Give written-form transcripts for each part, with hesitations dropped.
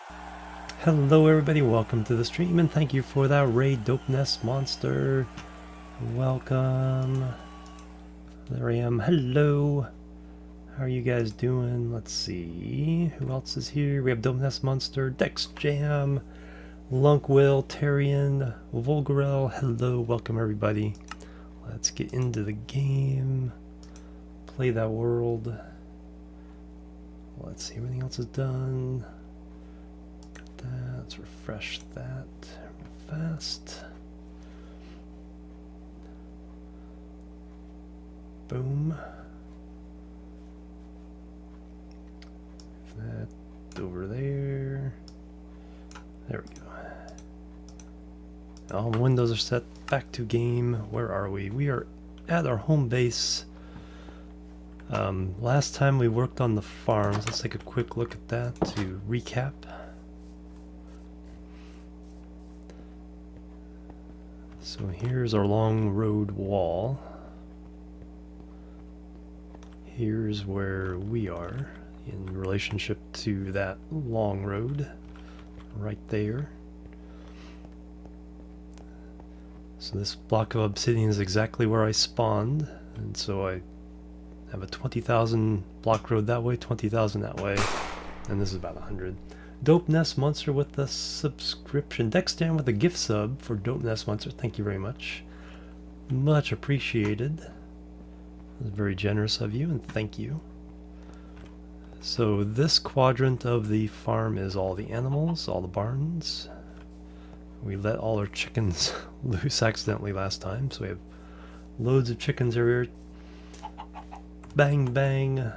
Hello everybody, welcome to the stream and thank you for that raid, Dope Nest Monster. Welcome. There I am. Hello. How are you guys doing? Let's see. Who else is here? We have Dope Nest Monster, Dex Jam, Lunkwill, Tarian, Volgarel. Hello, welcome everybody. Let's get into the game. Play that world. Let's see, everything else is done. Let's refresh that real fast. Boom. That over there. There we go. All windows are set. Back to game. Where are we? We are at our home base. Last time we worked on the farms. Let's take a quick look at that to recap. So here's our long road wall. Here's where we are in relationship to that long road right there. So this block of obsidian is exactly where I spawned, and so I have a 20,000 block road that way, 20,000 that way, and this is about 100. Dope Nest Monster with the subscription. Dexter with a gift sub for Dope Nest Monster. Thank you very much. Much appreciated. That was very generous of you, and thank you. So this quadrant of the farm is all the animals, all the barns. We let all our chickens loose accidentally last time, so we have loads of chickens everywhere. Bang, bang.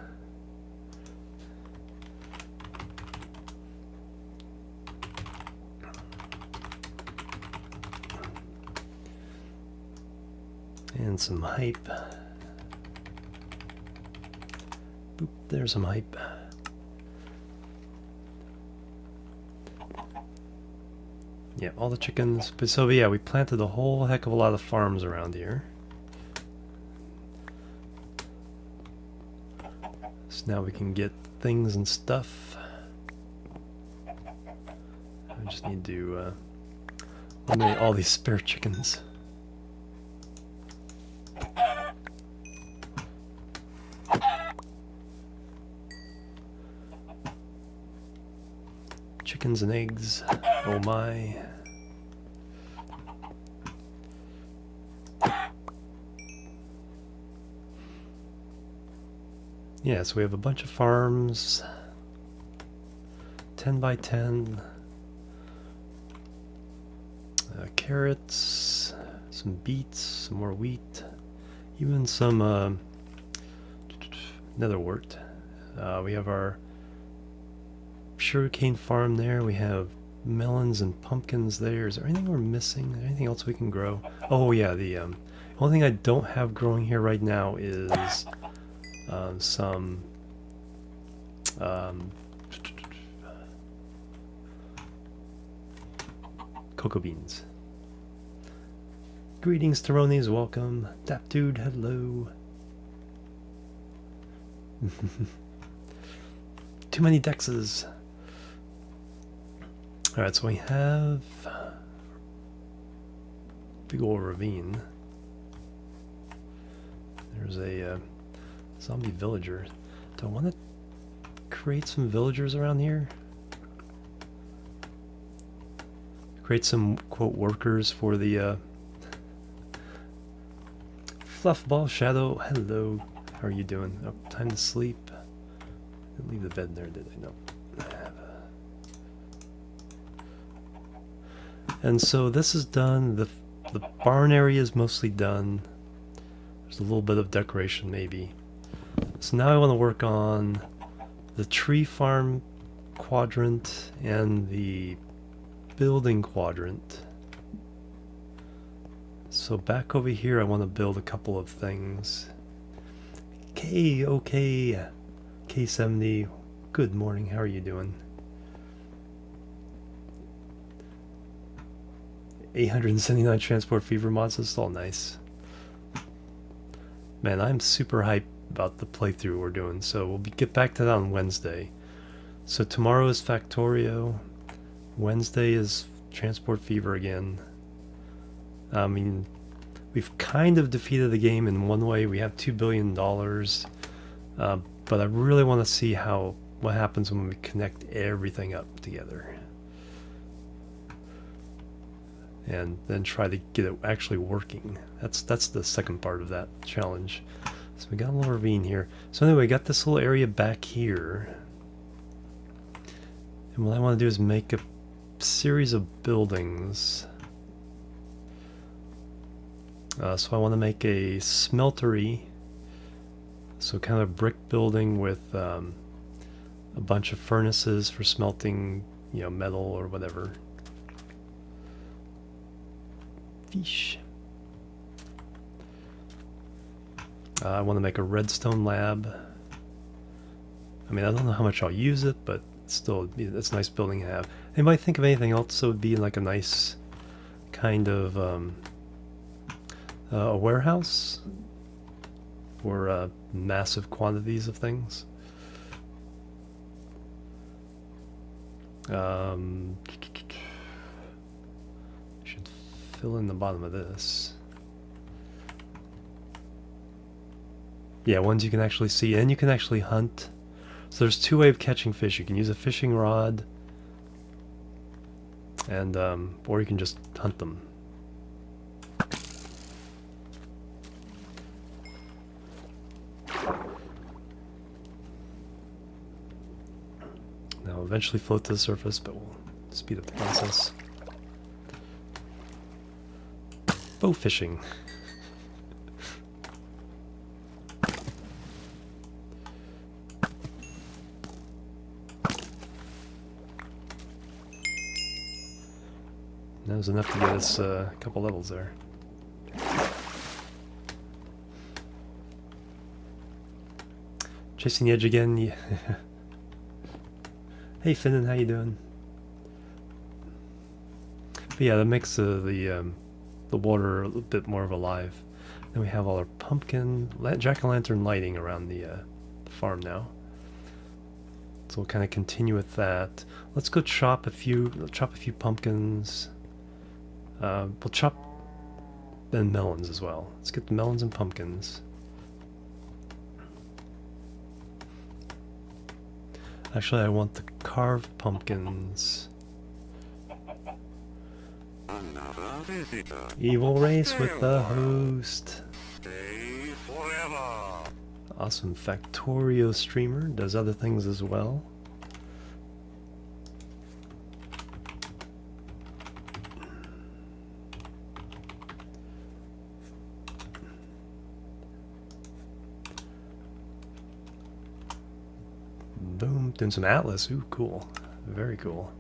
And some hype. Boop, there's some hype. Yeah, all the chickens. But so yeah, we planted a whole heck of a lot of farms around here. So now we can get things and stuff. I just need to eliminate all these spare chickens. Chickens and eggs. Oh my. Yeah, so we have a bunch of farms. 10 by 10. Carrots, some beets, some more wheat, even some netherwort. We have our sugarcane farm there. We have melons and pumpkins there. Is there anything we're missing? Anything else we can grow? Oh yeah, the only thing I don't have growing here right now is some cocoa beans. Greetings, Tyrones, welcome. Dap Dude, hello. Too many dexes. Alright, so we have big old ravine. There's a zombie villager. Do I want to create some villagers around here? Create some, quote, workers for the Fluffball Shadow. Hello, how are you doing? Oh, time to sleep. Didn't leave the bed there, did I? No. And so this is done. The barn area is mostly done. There's a little bit of decoration maybe. So now I want to work on the tree farm quadrant and the building quadrant. So back over here I want to build a couple of things. Okay, K70, good morning, how are you doing? 879 transport fever mods, that's all nice. Man, I'm super hyped about the playthrough we're doing, so we'll get back to that on Wednesday. So tomorrow is Factorio. Wednesday is transport fever again. I mean, we've kind of defeated the game in one way. We have $2 billion, but I really want to see what happens when we connect everything up together. And then try to get it actually working. That's the second part of that challenge. So we got a little ravine here. So anyway, we got this little area back here. And what I want to do is make a series of buildings. So I want to make a smeltery. So kind of a brick building with a bunch of furnaces for smelting, metal or whatever. Fish. I want to make a redstone lab. I mean, I don't know how much I'll use it, but still, it's a nice building to have. Anybody think of anything else that would be like a nice kind of a warehouse for massive quantities of things? Should fill in the bottom of this. Yeah, ones you can actually see, and you can actually hunt. So there's two ways of catching fish. You can use a fishing rod, and or you can just hunt them. Now eventually float to the surface, but we'll speed up the process. Bow fishing. That was enough to get us a couple levels there. Chasing the edge again. Yeah. Hey Finnan, how you doing? But yeah, that makes the water a little bit more of alive. Then we have all our pumpkin, jack-o'-lantern lighting around the farm now. So we'll kind of continue with that. Let's go chop a few pumpkins. We'll chop then melons as well. Let's get the melons and pumpkins. Actually, I want the carved pumpkins. Evil race with the host. Stay forever. Awesome. Factorio streamer does other things as well. Boom. Doing some Atlas. Ooh, cool. Very cool.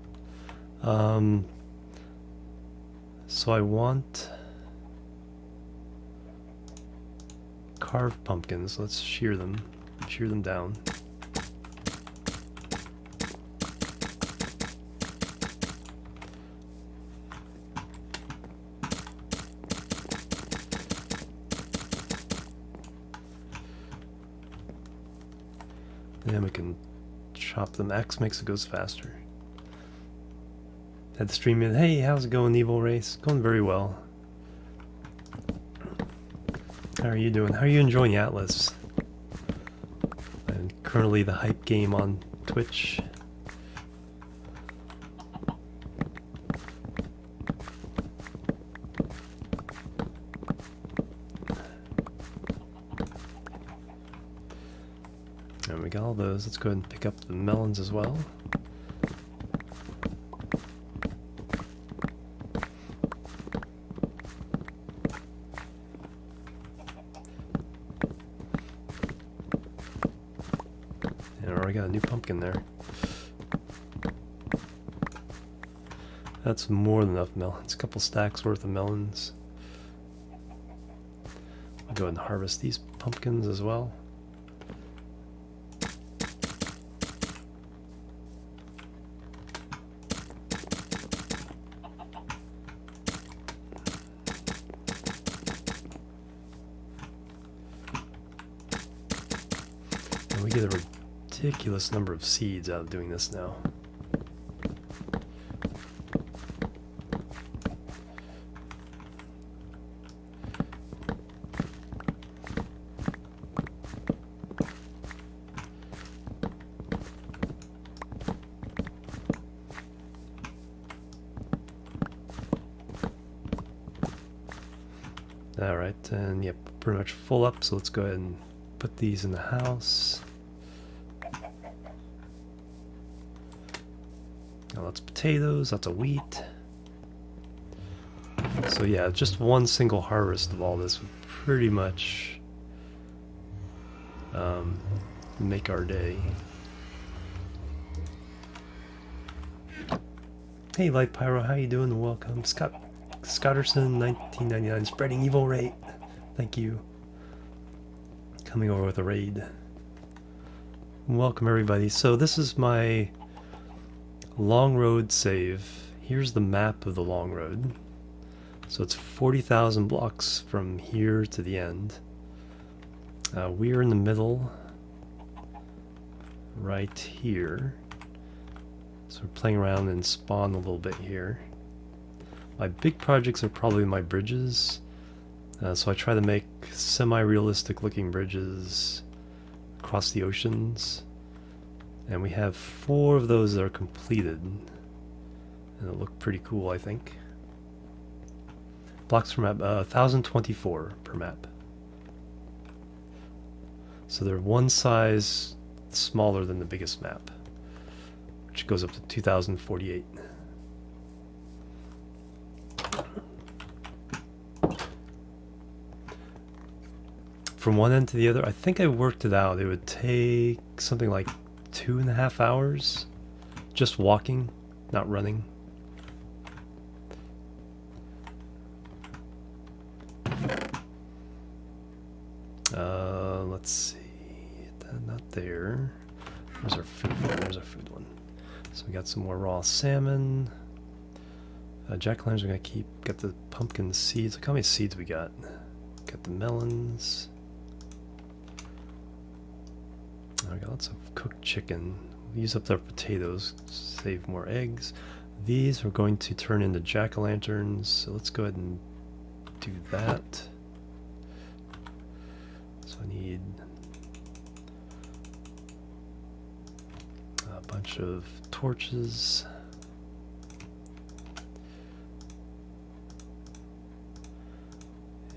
So I want carved pumpkins. Let's shear them down. And then we can chop them. X makes it goes faster. Had the stream in. Hey, how's it going, Evil Race? Going very well. How are you doing? How are you enjoying Atlas? And currently the hype game on Twitch. And we got all those. Let's go ahead and pick up the melons as well. Got a new pumpkin there. That's more than enough melons. A couple stacks worth of melons. I'll go ahead and harvest these pumpkins as well. And we get a ridiculous number of seeds out of doing this now. Alright, and yep, pretty much full up, so let's go ahead and put these in the house. Now lots of potatoes, lots of wheat. So yeah, just one single harvest of all this would pretty much make our day. Hey Light Pyro, how you doing? Welcome. Scotterson 1999, spreading evil rate. Thank you. Coming over with a raid. Welcome everybody. So this is my long road save. Here's the map of the long road. So it's 40,000 blocks from here to the end. We're in the middle, right here. So we're playing around and spawn a little bit here. My big projects are probably my bridges. So I try to make semi-realistic looking bridges across the oceans. And we have 4 of those that are completed. And it look pretty cool, I think. Blocks per map, 1024 per map. So they're one size smaller than the biggest map, which goes up to 2048. From one end to the other, I think I worked it out. It would take something like 2.5 hours just walking, not running. Let's see. Not there. Where's our food one? There's our food one. So we got some more raw salmon. Jack-o'-lanterns we're gonna keep. Got the pumpkin seeds. Look how many seeds we got. Got the melons. Oh, we got lots of cooked chicken. We'll use up our potatoes, save more eggs. These are going to turn into jack-o'-lanterns, so let's go ahead and do that. So I need a bunch of torches.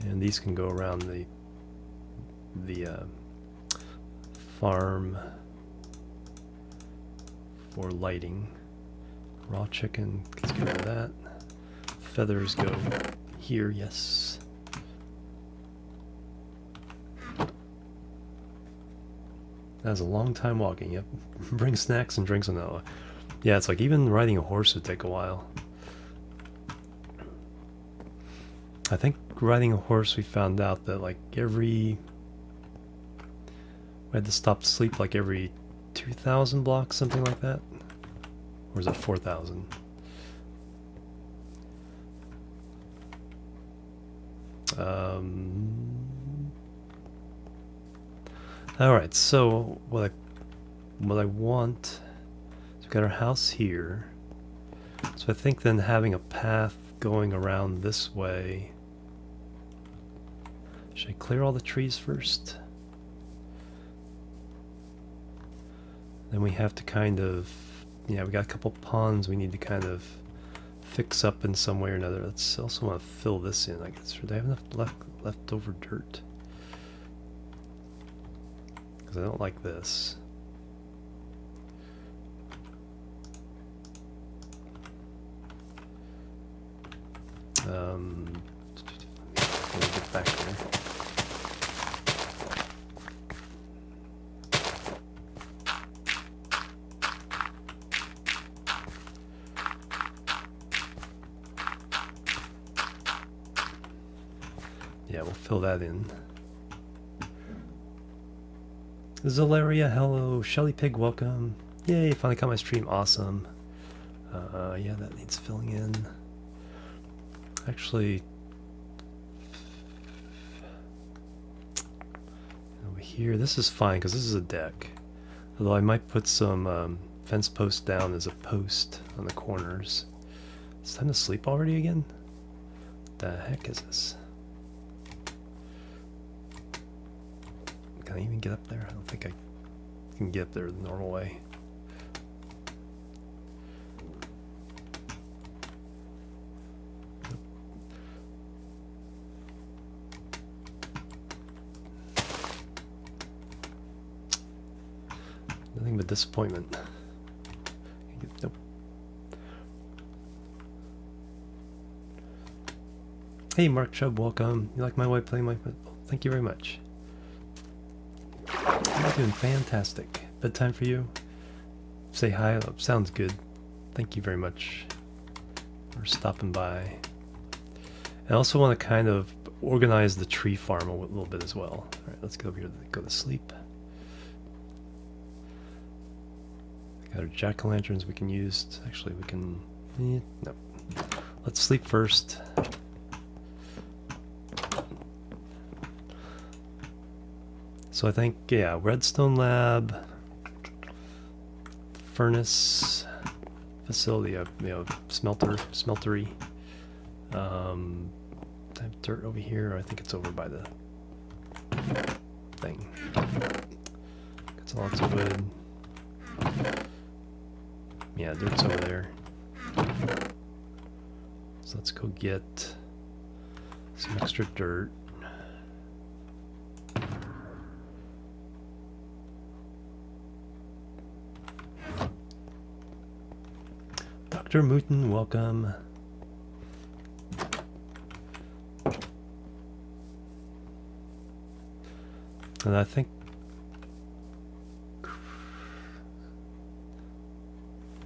And these can go around the farm for lighting. Raw chicken, let's get rid of that. Feathers go here, yes. That was a long time walking, yep. Bring snacks and drinks on that. Yeah, it's like even riding a horse would take a while. I think riding a horse we found out that like we had to stop to sleep like every 2,000 blocks, something like that. Or is it 4,000? Alright, so what I want, so we've got our house here. So I think then having a path going around this way. Should I clear all the trees first? Then we have to kind of, yeah, we got a couple ponds we need to kind of fix up in some way or another. Let's also want to fill this in, I guess. Do I have enough leftover dirt? Because I don't like this. Let me get back there. Yeah, we'll fill that in. Zolaria, hello. Shelly Pig, welcome. Yay, finally caught my stream. Awesome. Yeah, that needs filling in. Actually, over here, this is fine because this is a deck. Although I might put some fence posts down as a post on the corners. It's time to sleep already again? What the heck is this? Can I even get up there? I don't think I can get up there the normal way. disappointment. Nope. Hey, Mark Chubb, welcome. You like my way playing my... Thank you very much. I'm doing fantastic. Bedtime for you? Say hi. Oh, sounds good. Thank you very much for stopping by. I also want to kind of organize the tree farm a little bit as well. Alright, let's go over here and go to sleep. Got our jack-o'-lanterns we can use. Actually, we can... no. Let's sleep first. So I think, yeah, redstone lab, furnace, facility, smeltery. I have dirt over here. I think it's over by the thing. Got lots of wood. Yeah, dirt's over there. So let's go get some extra dirt. Dr. Mooten, welcome. And I think...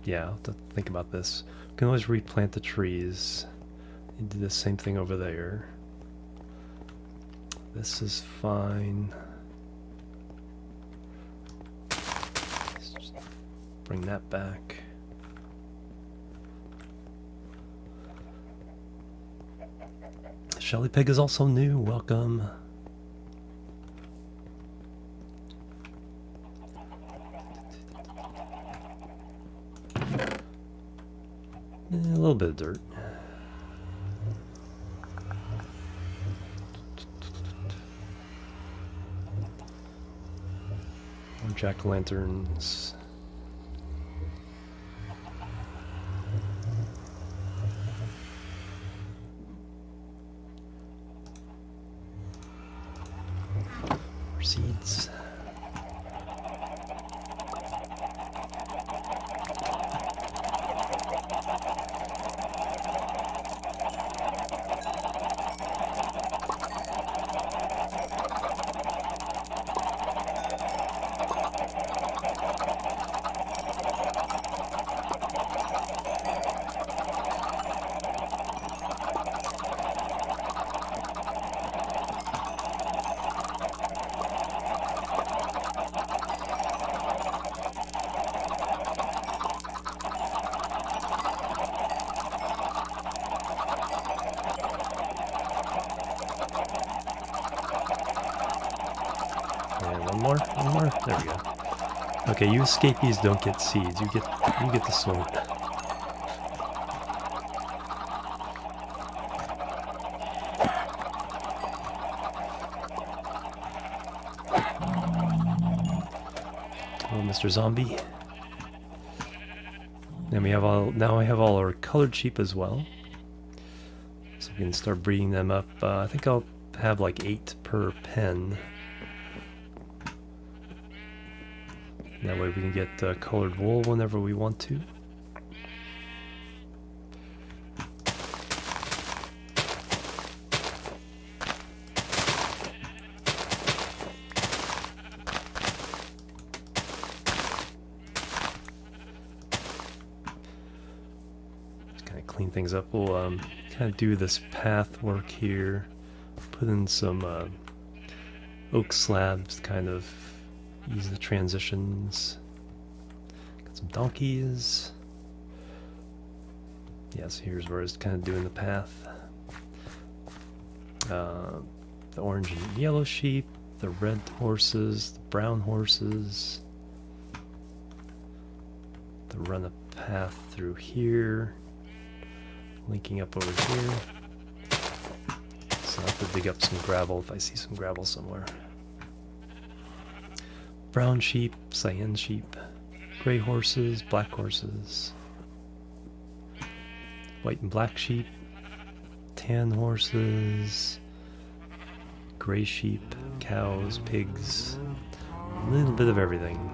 yeah, I'll have to think about this. We can always replant the trees. You do the same thing over there. This is fine. Let's just bring that back. Shelly Pig is also new. Welcome. A little bit of dirt. More jack-o'-lanterns. Seeds. One more. There we go. Okay, you escapees don't get seeds. You get the swing. Oh, Mr. Zombie. Then we have all. Now I have all our colored sheep as well, so we can start breeding them up. I think I'll have like 8 per pen. That way we can get colored wool whenever we want to. Just kind of clean things up. We'll kind of do this path work here. Put in some oak slabs to kind of ease the transitions. Got some donkeys. Yes, here's where it's kind of doing the path. The orange and yellow sheep, the red horses, the brown horses. To run a path through here, linking up over here. So I'll have to dig up some gravel if I see some gravel somewhere. Brown sheep, cyan sheep, gray horses, black horses, white and black sheep, tan horses, gray sheep, cows, pigs, a little bit of everything.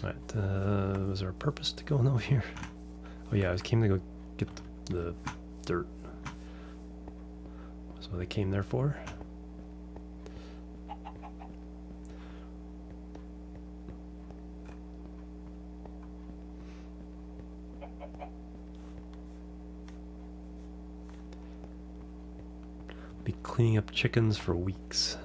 Alright, was there a purpose to going over here? Oh yeah, I came to go get the dirt. That's what they came there for. Be cleaning up chickens for weeks.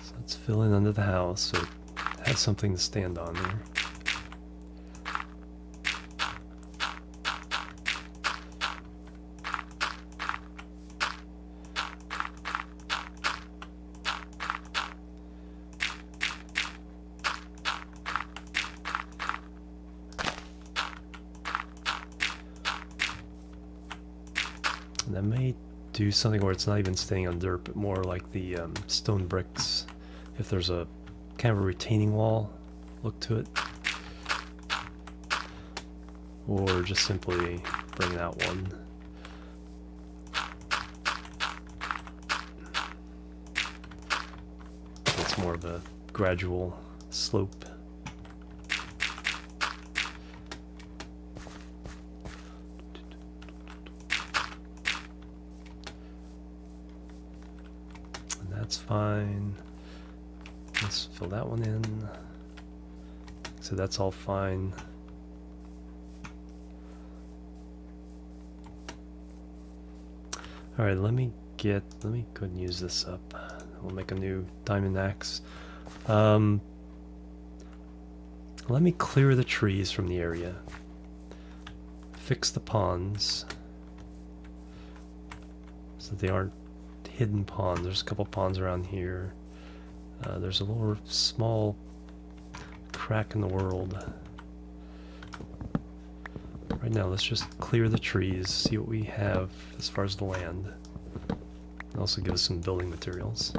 So let's fill in under the house so it has something to stand on there. And I may do something where it's not even staying on dirt, but more like the stone bricks. If there's a kind of a retaining wall look to it. Or just simply bring out one. It's more of a gradual slope. That's fine. Let's fill that one in. So that's all fine. Alright, let me go ahead and use this up. We'll make a new diamond axe. Let me clear the trees from the area. Fix the ponds so that they aren't hidden ponds. There's a couple ponds around here. There's a little small crack in the world. Right now, let's just clear the trees, see what we have as far as the land. And also give us some building materials.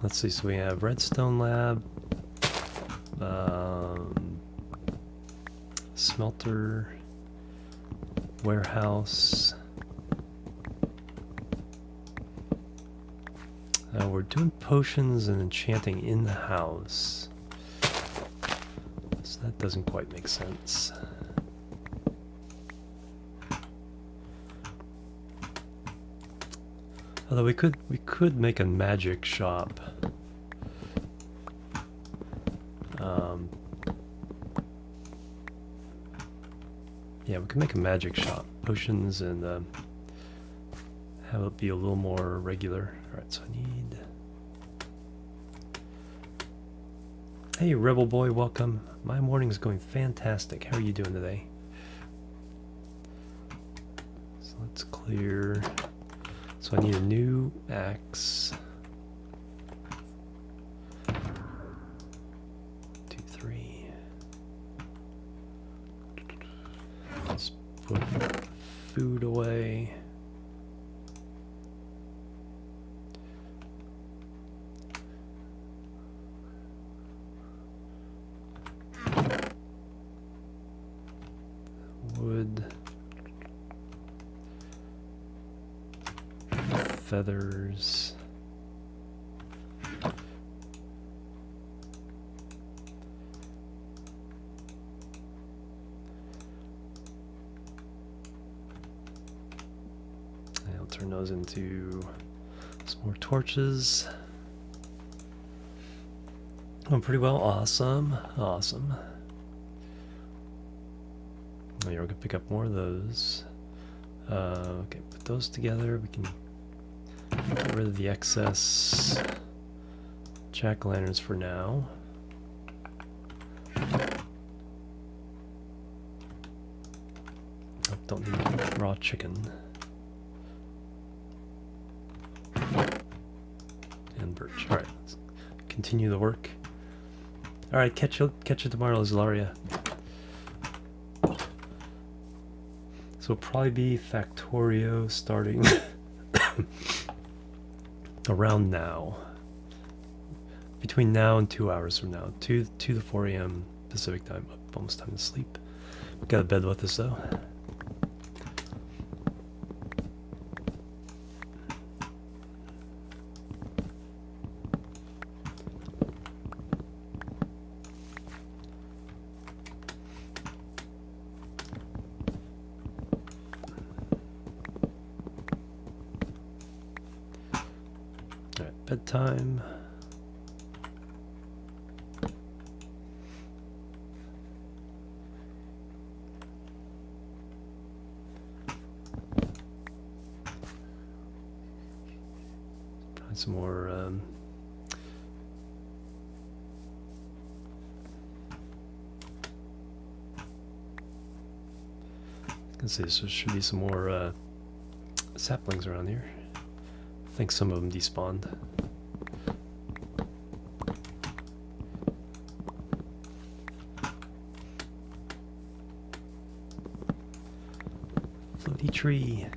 Let's see, so we have redstone lab, smelter, warehouse. We're doing potions and enchanting in the house. So that doesn't quite make sense. Although we could make a magic shop. Yeah, we could make a magic shop, potions, and have it be a little more regular. All right, so I need. Hey, Rebel Boy, welcome. My morning's going fantastic. How are you doing today? So let's clear. So I need a new axe. 2, 3. Let's put food away. Wood. Feathers. And I'll turn those into some more torches. Oh, pretty well. Awesome. Awesome. we're gonna pick up more of those. Okay, put those together. We can get rid of the excess jack-o'-lanterns for now. Oh, don't need raw chicken. And birch. Alright, let's continue the work. Alright, catch you tomorrow, Zalaria. So it'll probably be Factorio starting around now. Between now and 2 hours from now. 2 to 4 a.m. Pacific time. Almost time to sleep. Got a bed with us though. Alright, bedtime. Some more I can see there should be some more saplings around here. I think some of them despawned. Floaty tree.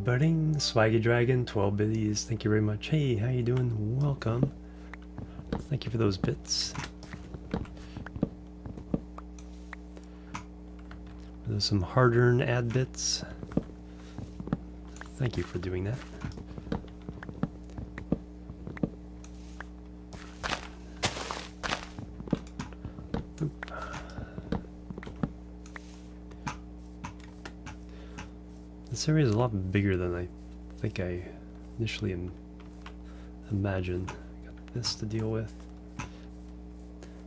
Budding Swaggy Dragon, 12 biddies. Thank you very much. Hey, how you doing? Welcome. Thank you for those bits. There's some hard-earned ad bits. Thank you for doing that. This area is a lot bigger than I think I initially imagined. Got this to deal with.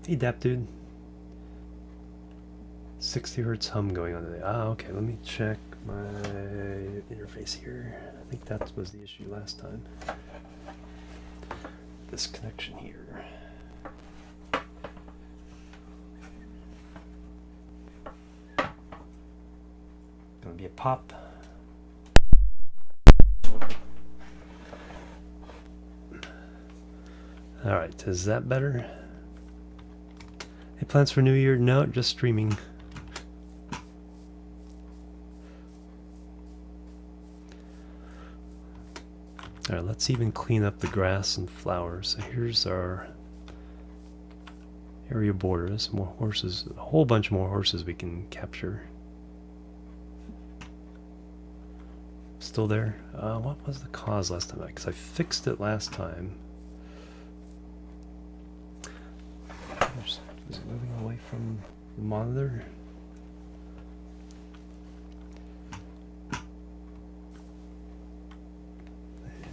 Hey, Dap Dude. 60 hertz hum going on today. Ah, okay. Let me check my interface here. I think that was the issue last time. This connection here. Gonna be a pop. Alright, is that better? Any plans for New Year? No, just streaming. Alright, let's even clean up the grass and flowers. So here's our area borders. More horses, a whole bunch more horses we can capture. Still there? What was the cause last time? Because I fixed it last time. Is it moving away from the monitor?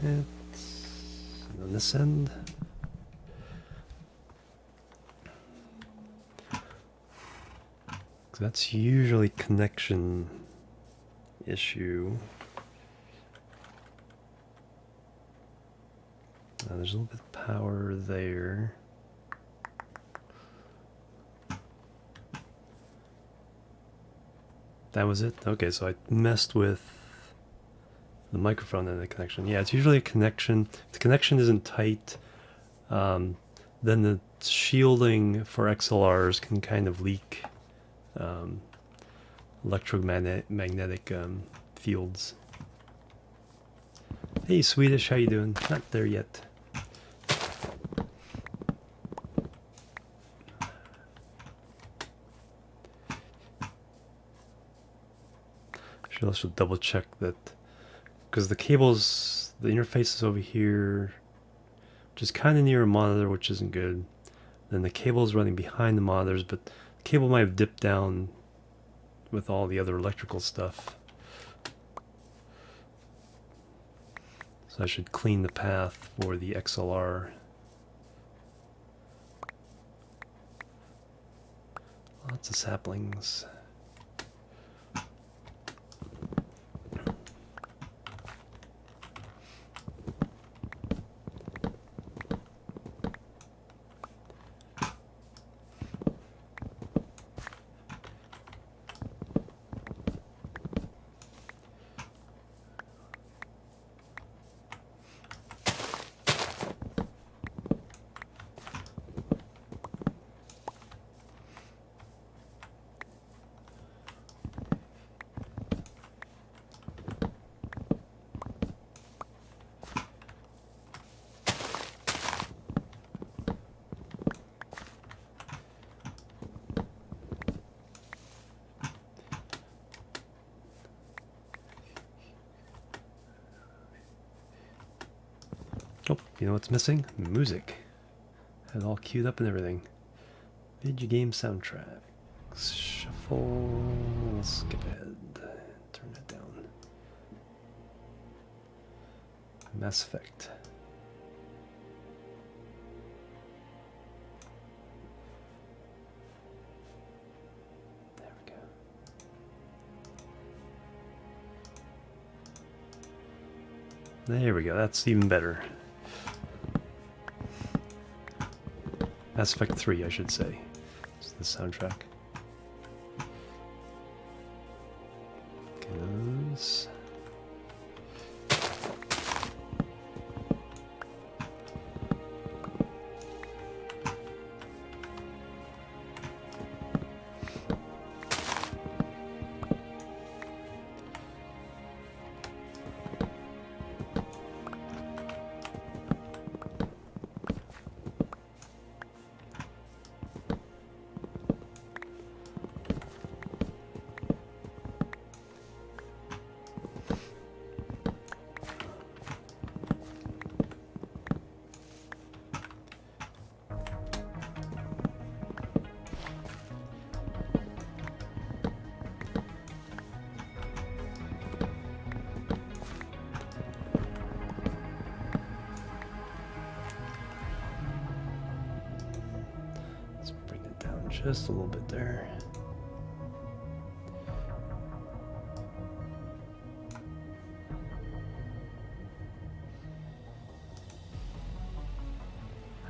It's on this end. So that's usually connection issue. There's a little bit of power there. That was it? Okay, so I messed with the microphone and the connection. Yeah, it's usually a connection. If the connection isn't tight, then the shielding for XLRs can kind of leak electromagnetic fields. Hey Swedish, how you doing? Not there yet. Should also double check that, because the cables, the interface is over here, which is kind of near a monitor, which isn't good. Then the cable is running behind the monitors, but the cable might have dipped down with all the other electrical stuff. So I should clean the path for the XLR. Lots of saplings. Oh, you know what's missing? Music. Had it all queued up and everything. Video game soundtracks. Shuffle. Skip ahead. Turn that down. Mass Effect. There we go. There we go. That's even better. Mass Effect 3, I should say. It's the soundtrack. Goes. Just a little bit there.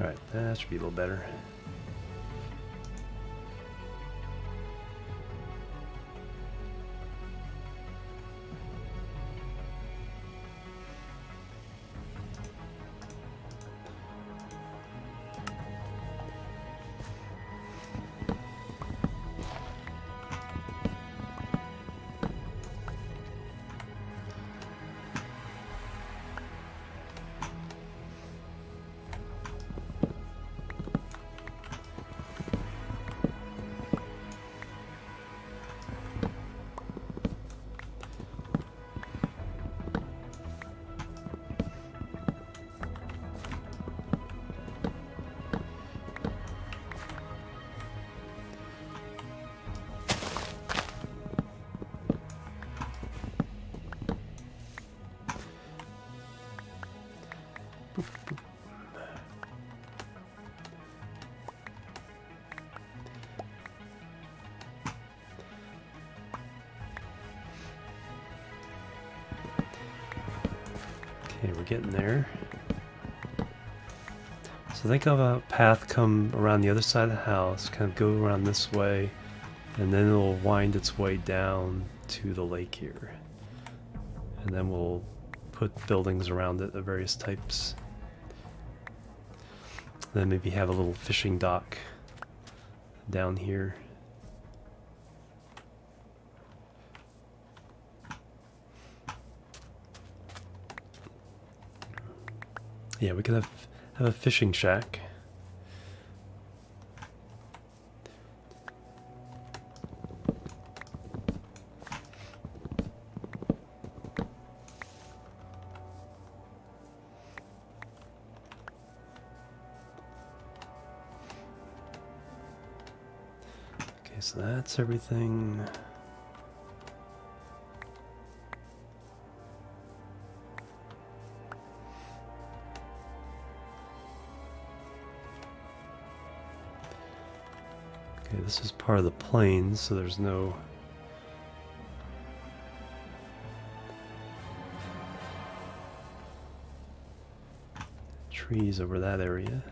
All right, that should be a little better. Okay, we're getting there. So think of a path come around the other side of the house, kind of go around this way, and then it'll wind its way down to the lake here. And then we'll put buildings around it of various types. Then maybe have a little fishing dock down here. Yeah, we could have a fishing shack. Okay, so that's everything. Okay, this is part of the plains, so there's no trees over that area.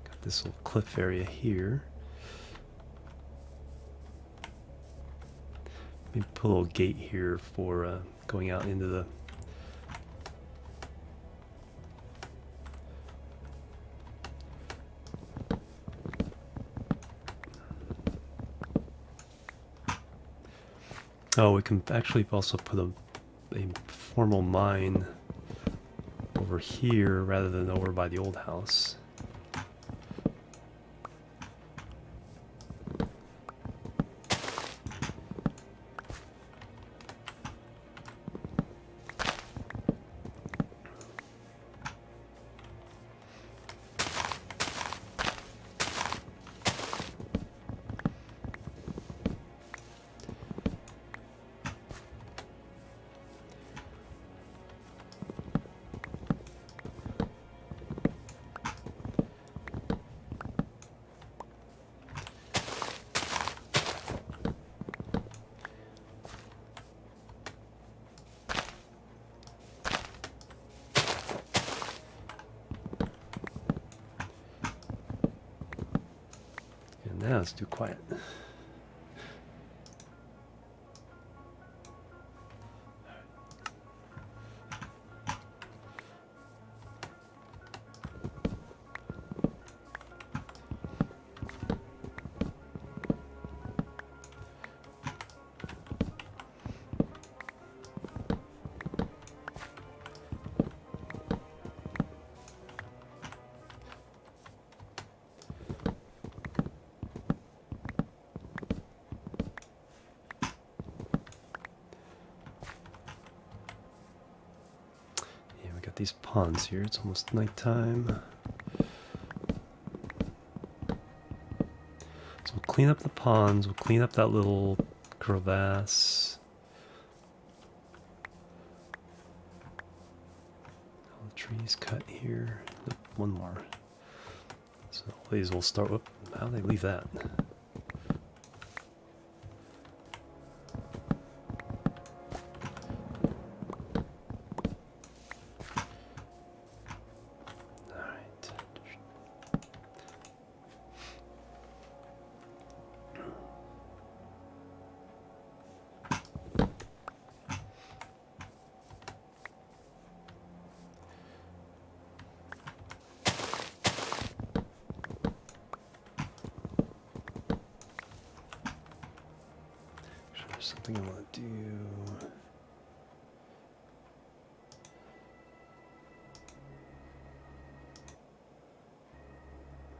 Got this little cliff area here. Maybe put a little gate here for going out into the... Oh, we can actually also put a formal mine over here rather than over by the old house. Now it's too quiet. These ponds here. It's almost nighttime. So we'll clean up the ponds. We'll clean up that little crevasse. All the trees cut here. Nope, one more. So these will start. Whoop, how do they leave that? Something I want to do.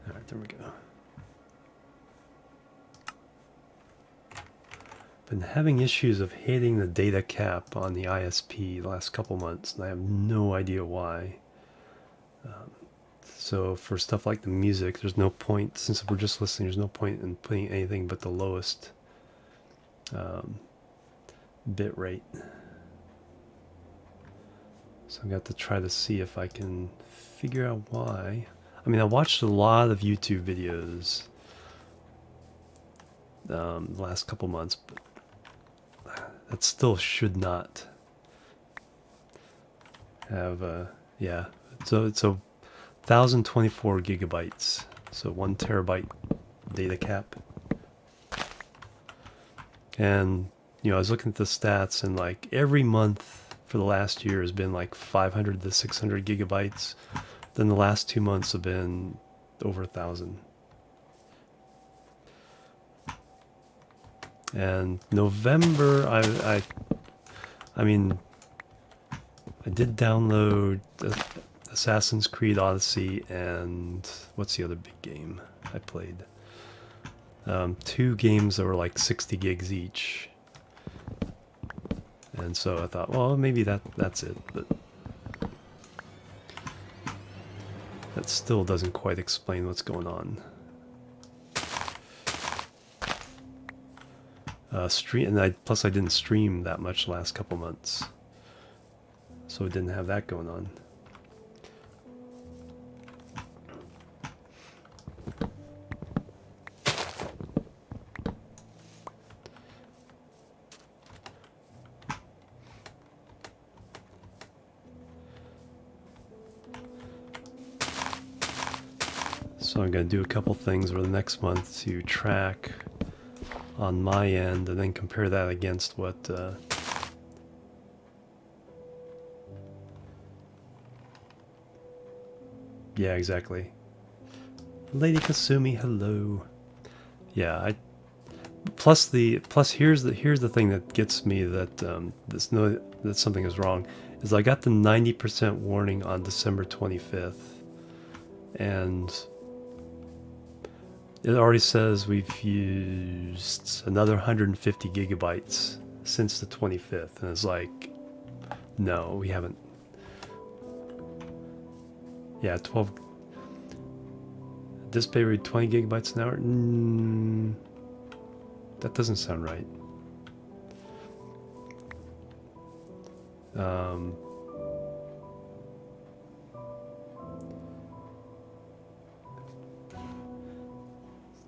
All right, there we go. Been having issues of hitting the data cap on the ISP the last couple months, and I have no idea why. So for stuff like the music, there's no point, since we're just listening, there's no point in putting anything but the lowest bit rate. So I've got to try to see if I can figure out why. I mean, I watched a lot of YouTube videos the last couple months, but that still should not have, yeah. So it's 1,024 gigabytes, so 1 terabyte data cap. And you know, I was looking at the stats, and like every month for the last year has been like 500 to 600 gigabytes. Then the last 2 months have been over 1,000. And November, I mean, I did download Assassin's Creed Odyssey and what's the other big game I played? 2 games that were like 60 gigs each. And so I thought, well, maybe that's it, but that still doesn't quite explain what's going on. Plus I didn't stream that much the last couple months, so it didn't have that going on. So I'm going to do a couple things over the next month to track on my end and then compare that against what yeah, exactly. Lady Kasumi, hello. Yeah, plus here's the thing that gets me that that something is wrong is I got the 90% warning on December 25th, and it already says we've used another 150 gigabytes since the 25th, and it's like, no, we haven't. Yeah, 12. Display rate 20 gigabytes an hour? That doesn't sound right.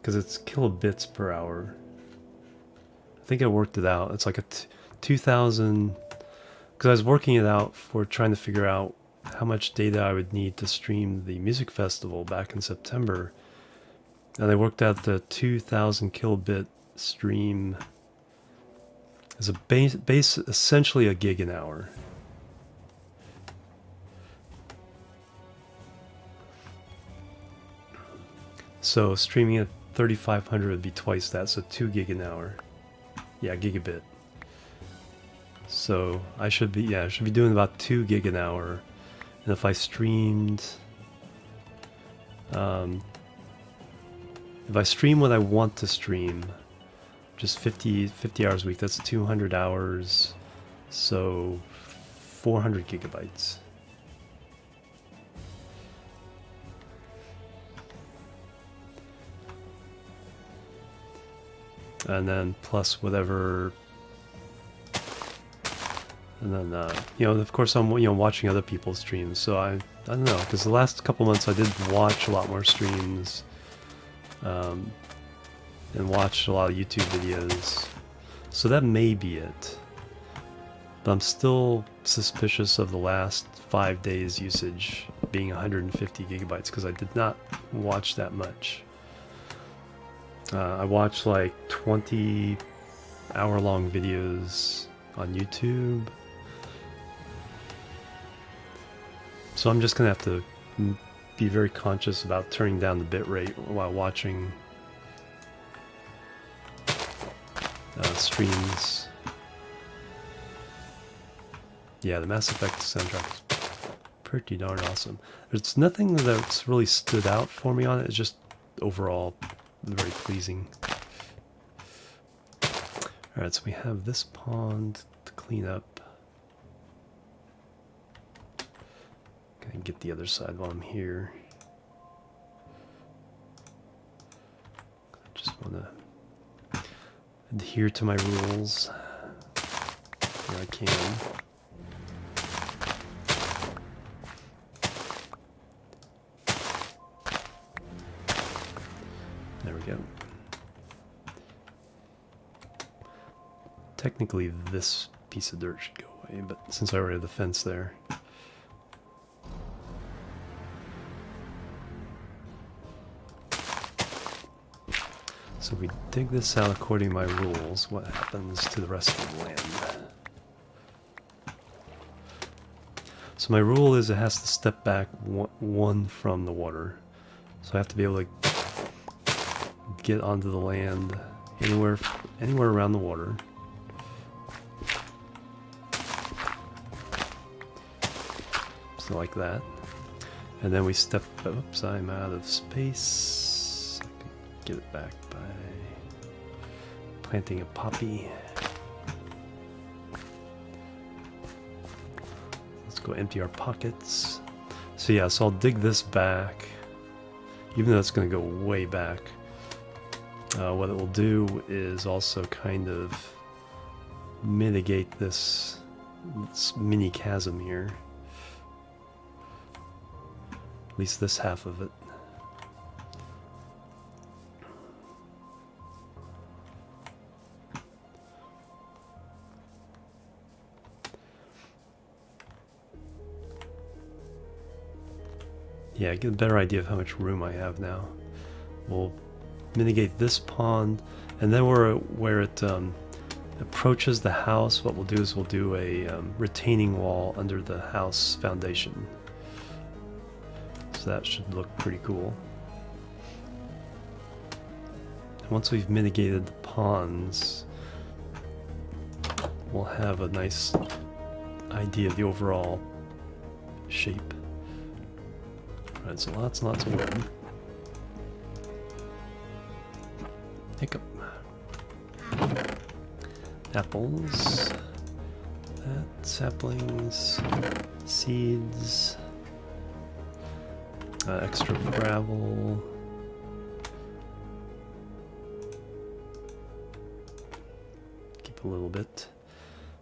Because it's kilobits per hour. I think I worked it out. It's like a 2000. Because I was working it out for trying to figure out how much data I would need to stream the music festival back in September, and I worked out the 2000 kilobit stream as a base essentially a gig an hour. So streaming at 3500 would be twice that, so 2 gig an hour. Yeah, gigabit. So I should be doing about 2 gig an hour. And if I streamed, if I stream what I want to stream, just 50 hours a week, that's 200 hours, so 400 gigabytes. And then plus whatever. And then, of course, I'm watching other people's streams. So I don't know, because the last couple months I did watch a lot more streams, and watched a lot of YouTube videos. So that may be it. But I'm still suspicious of the last 5 days usage being 150 gigabytes because I did not watch that much. I watched like 20-hour-long videos on YouTube. So I'm just going to have to be very conscious about turning down the bitrate while watching streams. Yeah, the Mass Effect soundtrack is pretty darn awesome. There's nothing that's really stood out for me on it. It's just overall very pleasing. Alright, so we have this pond to clean up. Gonna get the other side while I'm here. I just want to adhere to my rules where I can. There we go. Technically this piece of dirt should go away, but since I already have the fence there. So if we dig this out according to my rules, what happens to the rest of the land? So my rule is it has to step back one from the water. So I have to be able to get onto the land anywhere around the water. So like that. And then we step, oops, I'm out of space. I can get it back by planting a poppy. Let's go empty our pockets. So yeah, so I'll dig this back, even though it's going to go way back. What it will do is also kind of mitigate this mini chasm here. At least this half of it. Yeah, get a better idea of how much room I have now. We'll mitigate this pond, and then where it approaches the house, what we'll do is we'll do a retaining wall under the house foundation. So that should look pretty cool. Once we've mitigated the ponds, we'll have a nice idea of the overall shape. Alright, so lots and lots of wood. Hiccup. Apples. That. Saplings. Seeds. Extra gravel. Keep a little bit.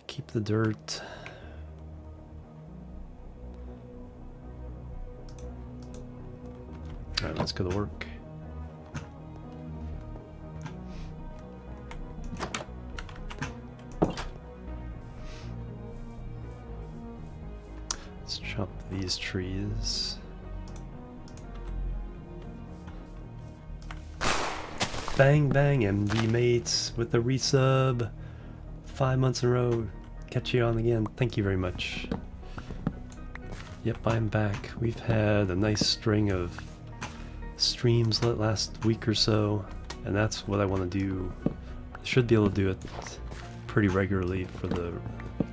Keep the dirt. Alright, let's go to work. Let's chop these trees. Bang bang, MD mates with the resub. 5 months in a row. Catch you on again. Thank you very much. Yep, I'm back. We've had a nice string of streams last week or so, and that's what I want to do. I should be able to do it pretty regularly for the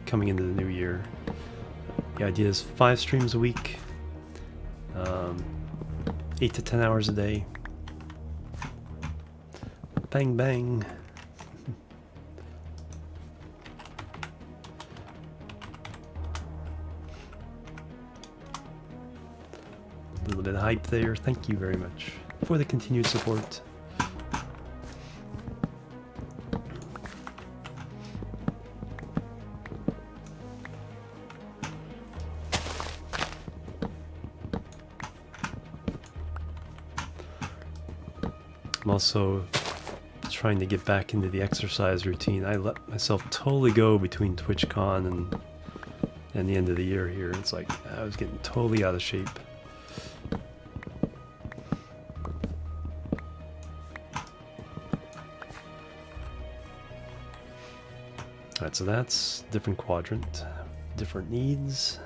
coming into the new year. The idea is 5 streams a week, 8 to 10 hours a day. Bang bang. A little bit of hype there. Thank you very much for the continued support. I'm also trying to get back into the exercise routine. I let myself totally go between TwitchCon and the end of the year here. It's like I was getting totally out of shape. Alright, so that's different quadrant, different needs.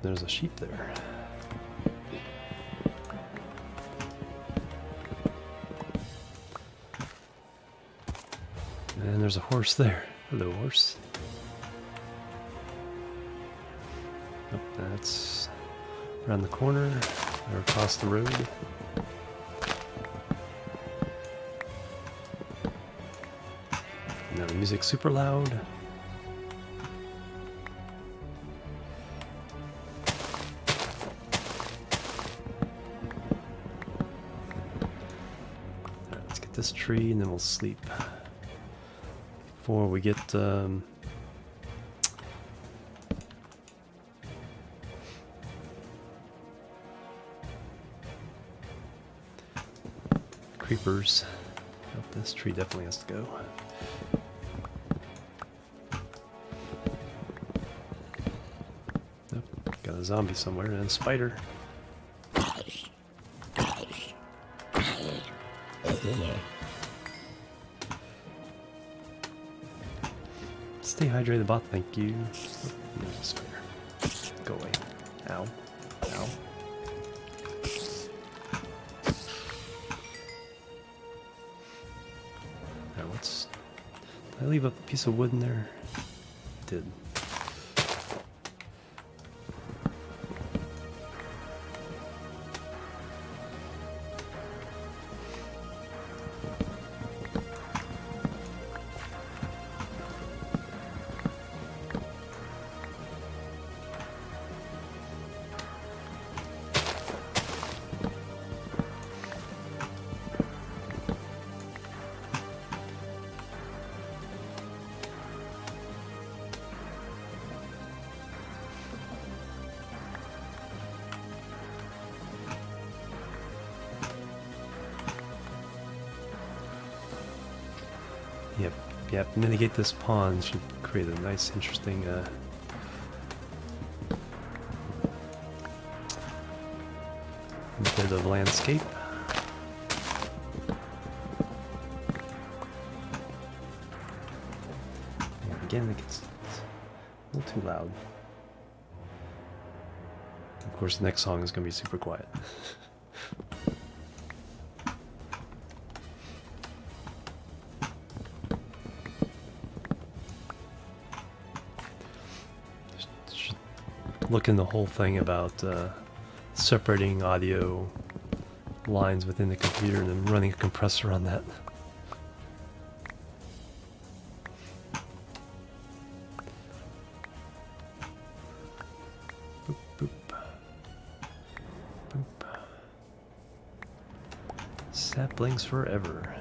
There's a sheep there. And there's a horse there. Hello, horse. Nope, that's around the corner or across the road. music's super loud. Alright, let's get this tree and then we'll sleep. Before we get creepers. Oh, this tree definitely has to go. Nope, got a zombie somewhere and a spider. Stay hydrated, bot. Thank you. Oh, there's a spider. Go away. Ow. Ow. Did I leave a piece of wood in there? I did. Yep, mitigate this pond should create a nice, interesting bit of landscape. And again, it gets a little too loud. Of course, the next song is going to be super quiet. Look in the whole thing about separating audio lines within the computer and then running a compressor on that. Boop, boop. Boop. Saplings forever.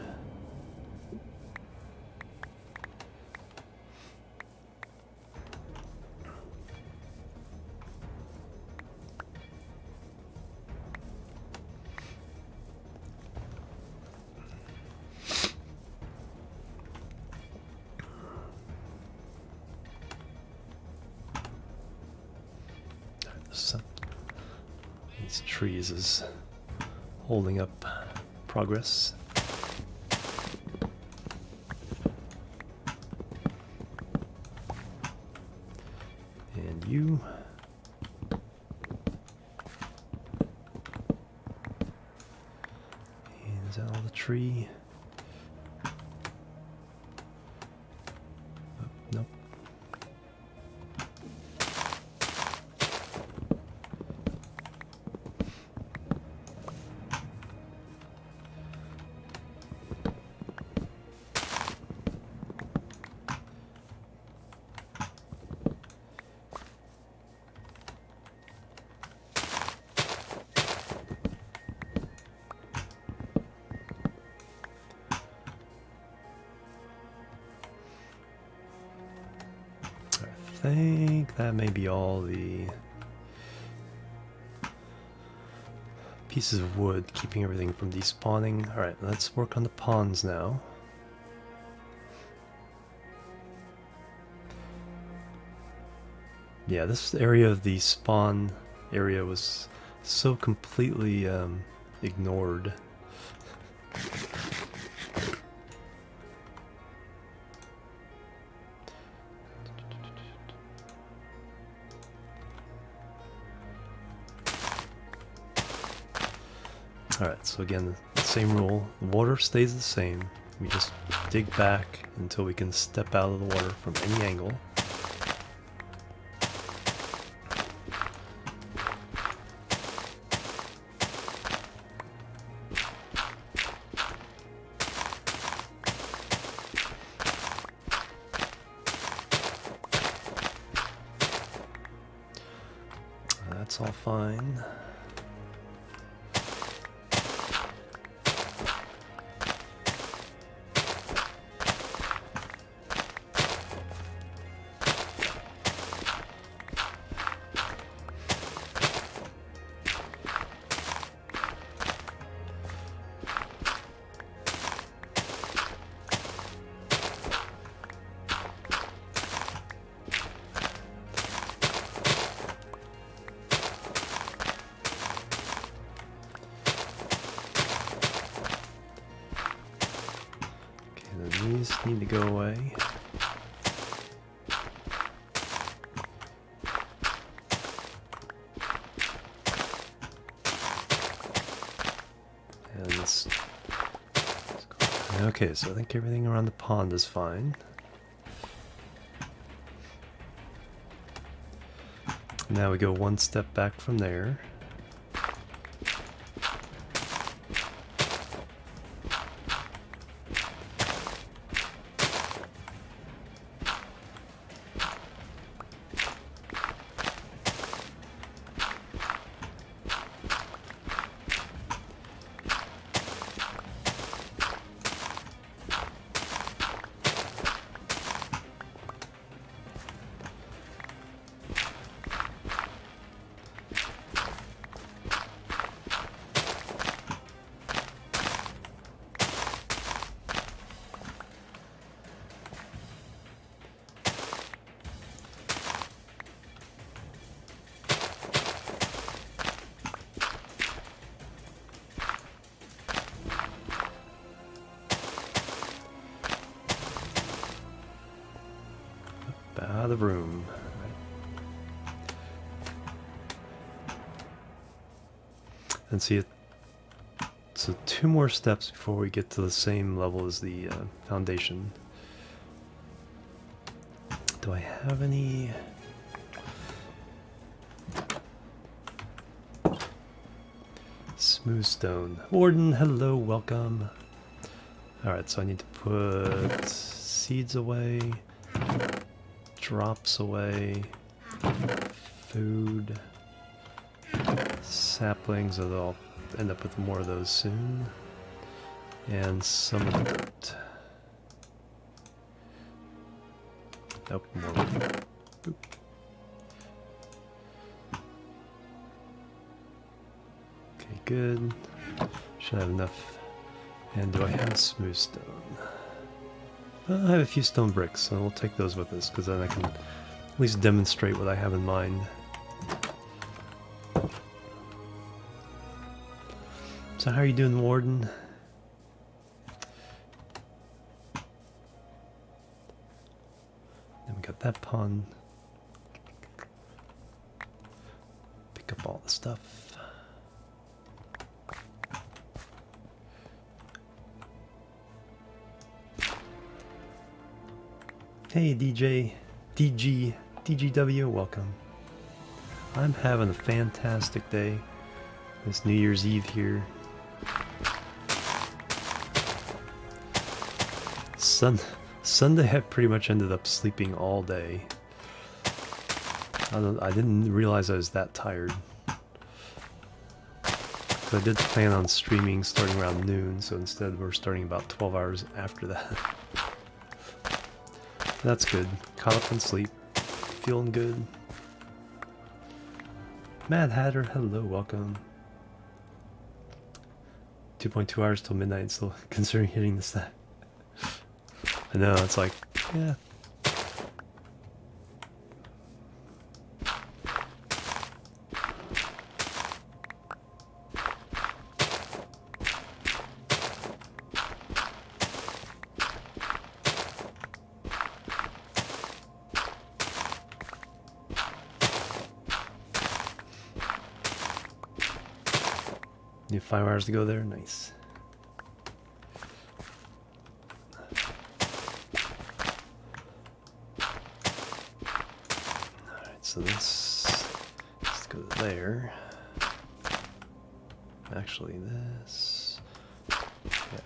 These trees is holding up progress. And you. And is that all the tree? Oh, nope. I think that may be all the pieces of wood keeping everything from despawning. Alright, let's work on the ponds now. Yeah, this area of the spawn area was so completely ignored. Alright, so again, the same rule. The water stays the same. We just dig back until we can step out of the water from any angle. fine. These need to go away. And this. Okay, so I think everything around the pond is fine. Now we go one step back from there. Out of the room. And see it. So 2 more steps before we get to the same level as the foundation. Do I have any? Smooth stone. Warden, hello, welcome. Alright, so I need to put seeds away. Drops away, food, saplings, so I'll end up with more of those soon, and some of the dirt. Nope, more. Boop. Okay, good. Should have enough. And do I have smooth stone? I have a few stone bricks, so we'll take those with us, because then I can at least demonstrate what I have in mind. So how are you doing, Warden? Then we got that pond. Pick up all the stuff. Hey DGW, welcome. I'm having a fantastic day. It's New Year's Eve here. Sunday I pretty much ended up sleeping all day. I didn't realize I was that tired. So I did plan on streaming starting around noon, so instead we're starting about 12 hours after that. That's good. Caught up on sleep. Feeling good. Mad Hatter, hello, welcome. 2.2 hours till midnight, still considering hitting the stack. I know, it's like, yeah. You have 5 hours to go there? Nice. Alright, so this has to go to there. Actually, this. Yeah.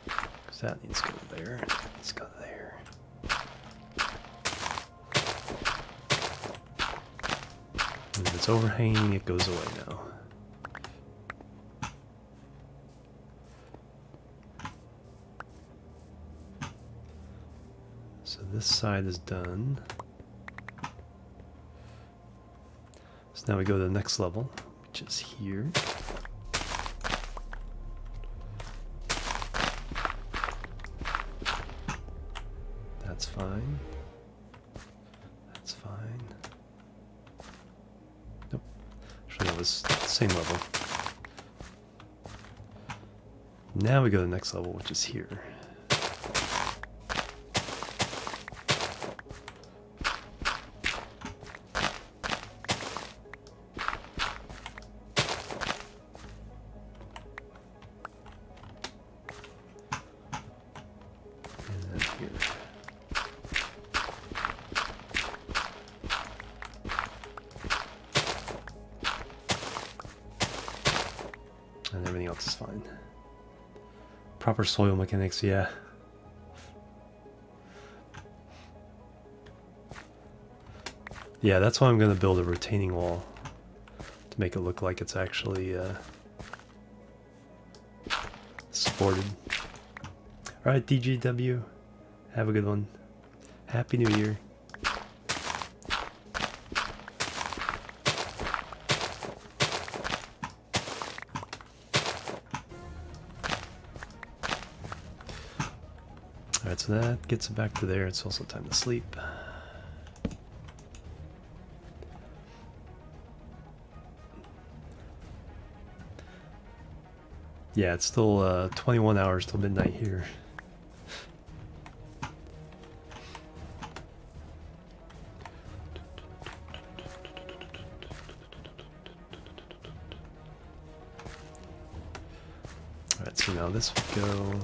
Because that needs to go there. That needs to go there. And the it's overhanging, it goes away now. So this side is done. So now we go to the next level, which is here. That's fine. That's fine. Nope. Actually, that was the same level. Now we go to the next level, which is here. And everything else is fine. Proper soil mechanics, yeah. Yeah, that's why I'm going to build a retaining wall. To make it look like it's actually supported. Alright, DGW. Have a good one. Happy New Year. Alright, so that gets it back to there. It's also time to sleep. Yeah, it's still 21 hours till midnight here. Alright, so now this would go...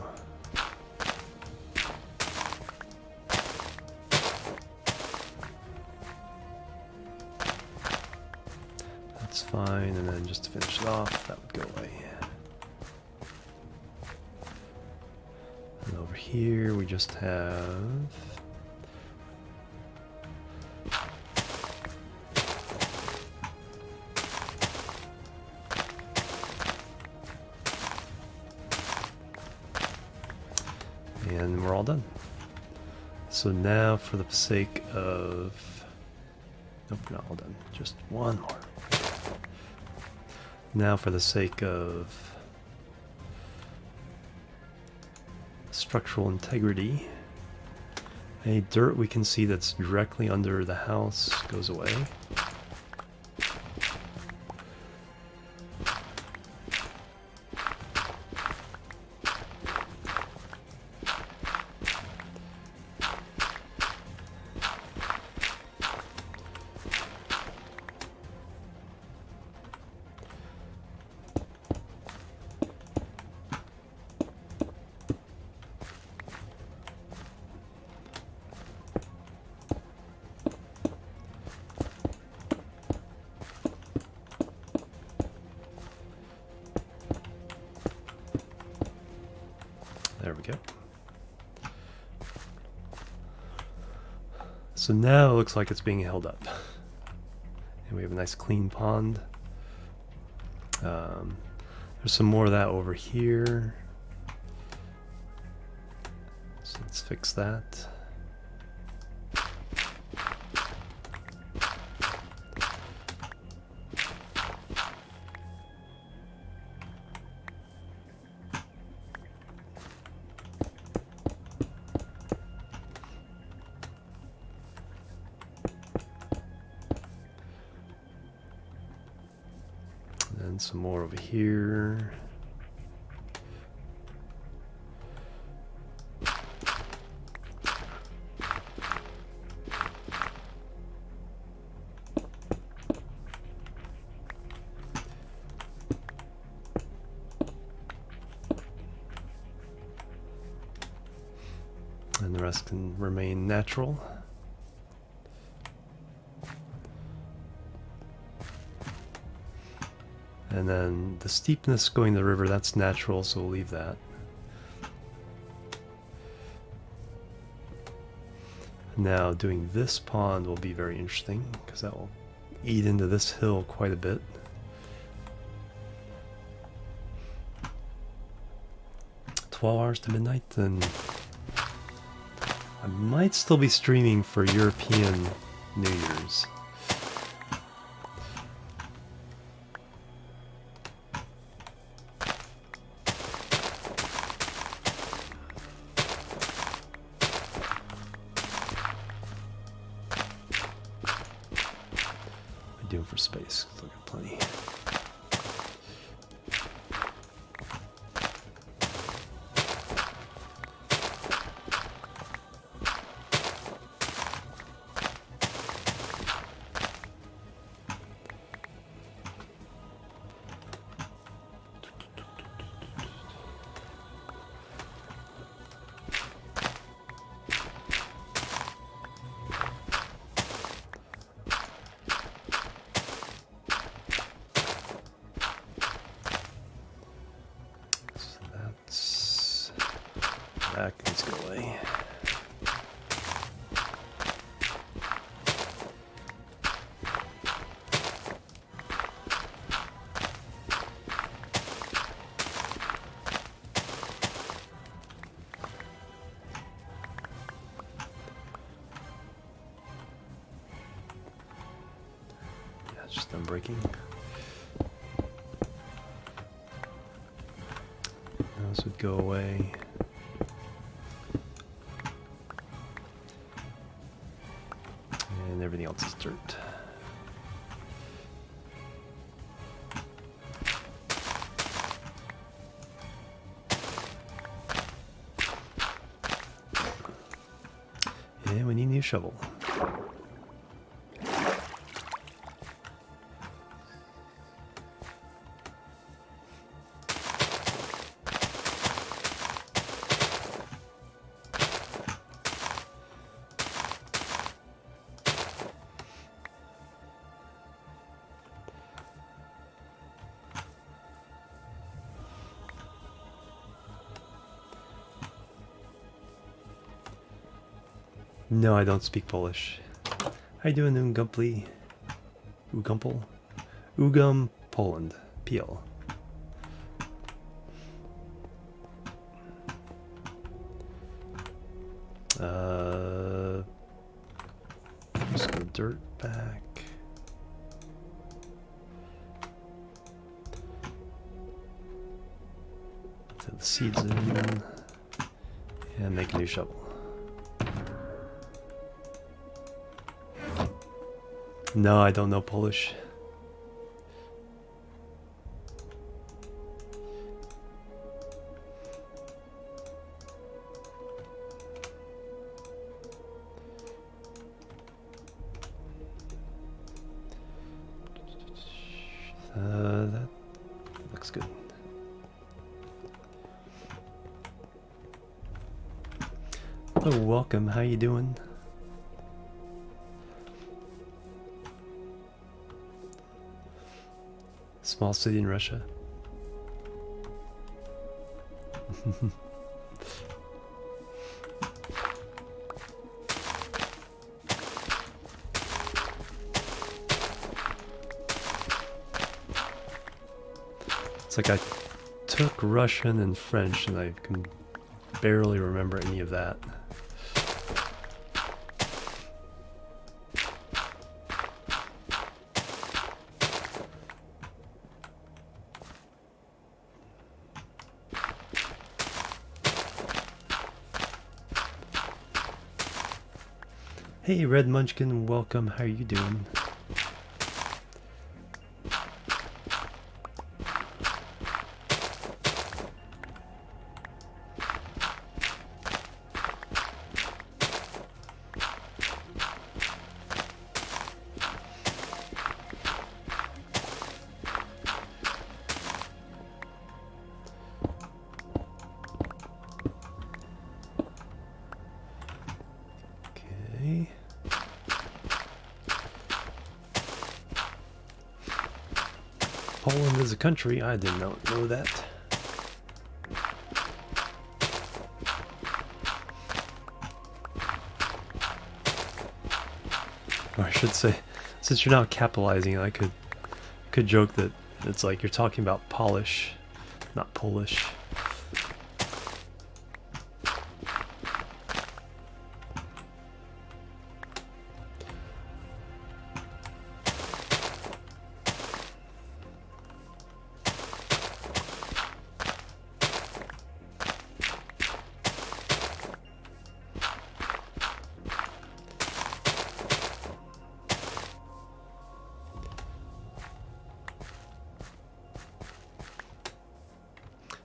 That's fine, and then just to finish it off, that would go away. And over here we just have... And we're all done. So now for the sake of... Nope, we're not all done. Just one more. Now for the sake of structural integrity, any dirt we can see that's directly under the house goes away. There we go. So now it looks like it's being held up. And we have a nice clean pond. There's some more of that over here. So let's fix that. And some more over here. And the rest can remain natural. And then the steepness going to the river, that's natural, so we'll leave that. Now doing this pond will be very interesting, because that will eat into this hill quite a bit. $12 to midnight, then I might still be streaming for European New Year's. What am I doing for space? Still got plenty. That needs to go away. Yeah, it's just unbreaking. This would go away. And everything else is dirt. And we need a new shovel. No, I don't speak Polish. How you doing, Ungumpli? Ugumpel? Ugum, Poland. PL. Just go dirt back. Put the seeds in. And make a new shovel. No, I don't know Polish. That looks good. Hello, welcome. How you doing? Small city in Russia. It's like I took Russian and French and I can barely remember any of that. Hey, Red Munchkin, welcome. How are you doing? Okay. Poland is a country. I did not know that. Or I should say Since you're not capitalizing, I could joke that it's like you're talking about polish, not Polish.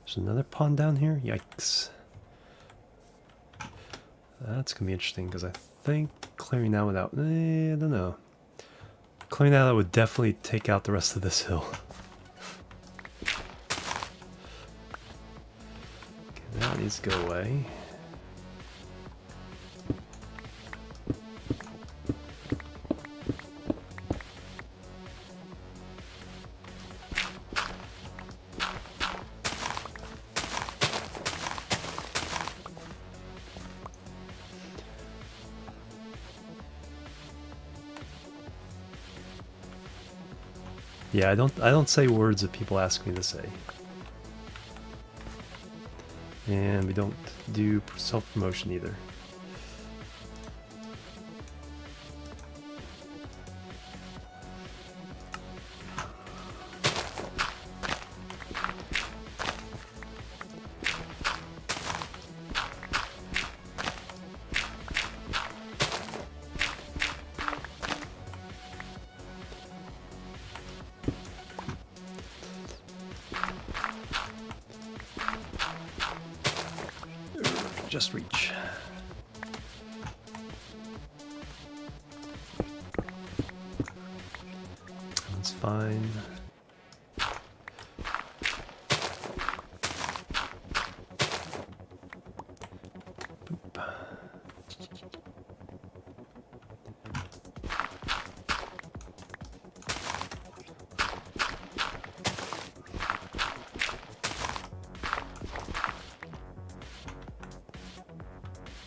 There's another pond down here? Yikes. That's gonna be interesting because I think clearing that without... I don't know. Clearing that out would definitely take out the rest of this hill. Okay, that needs to go away. Yeah, I don't say words that people ask me to say. And we don't do self-promotion either. Just reach. That's fine. Boop.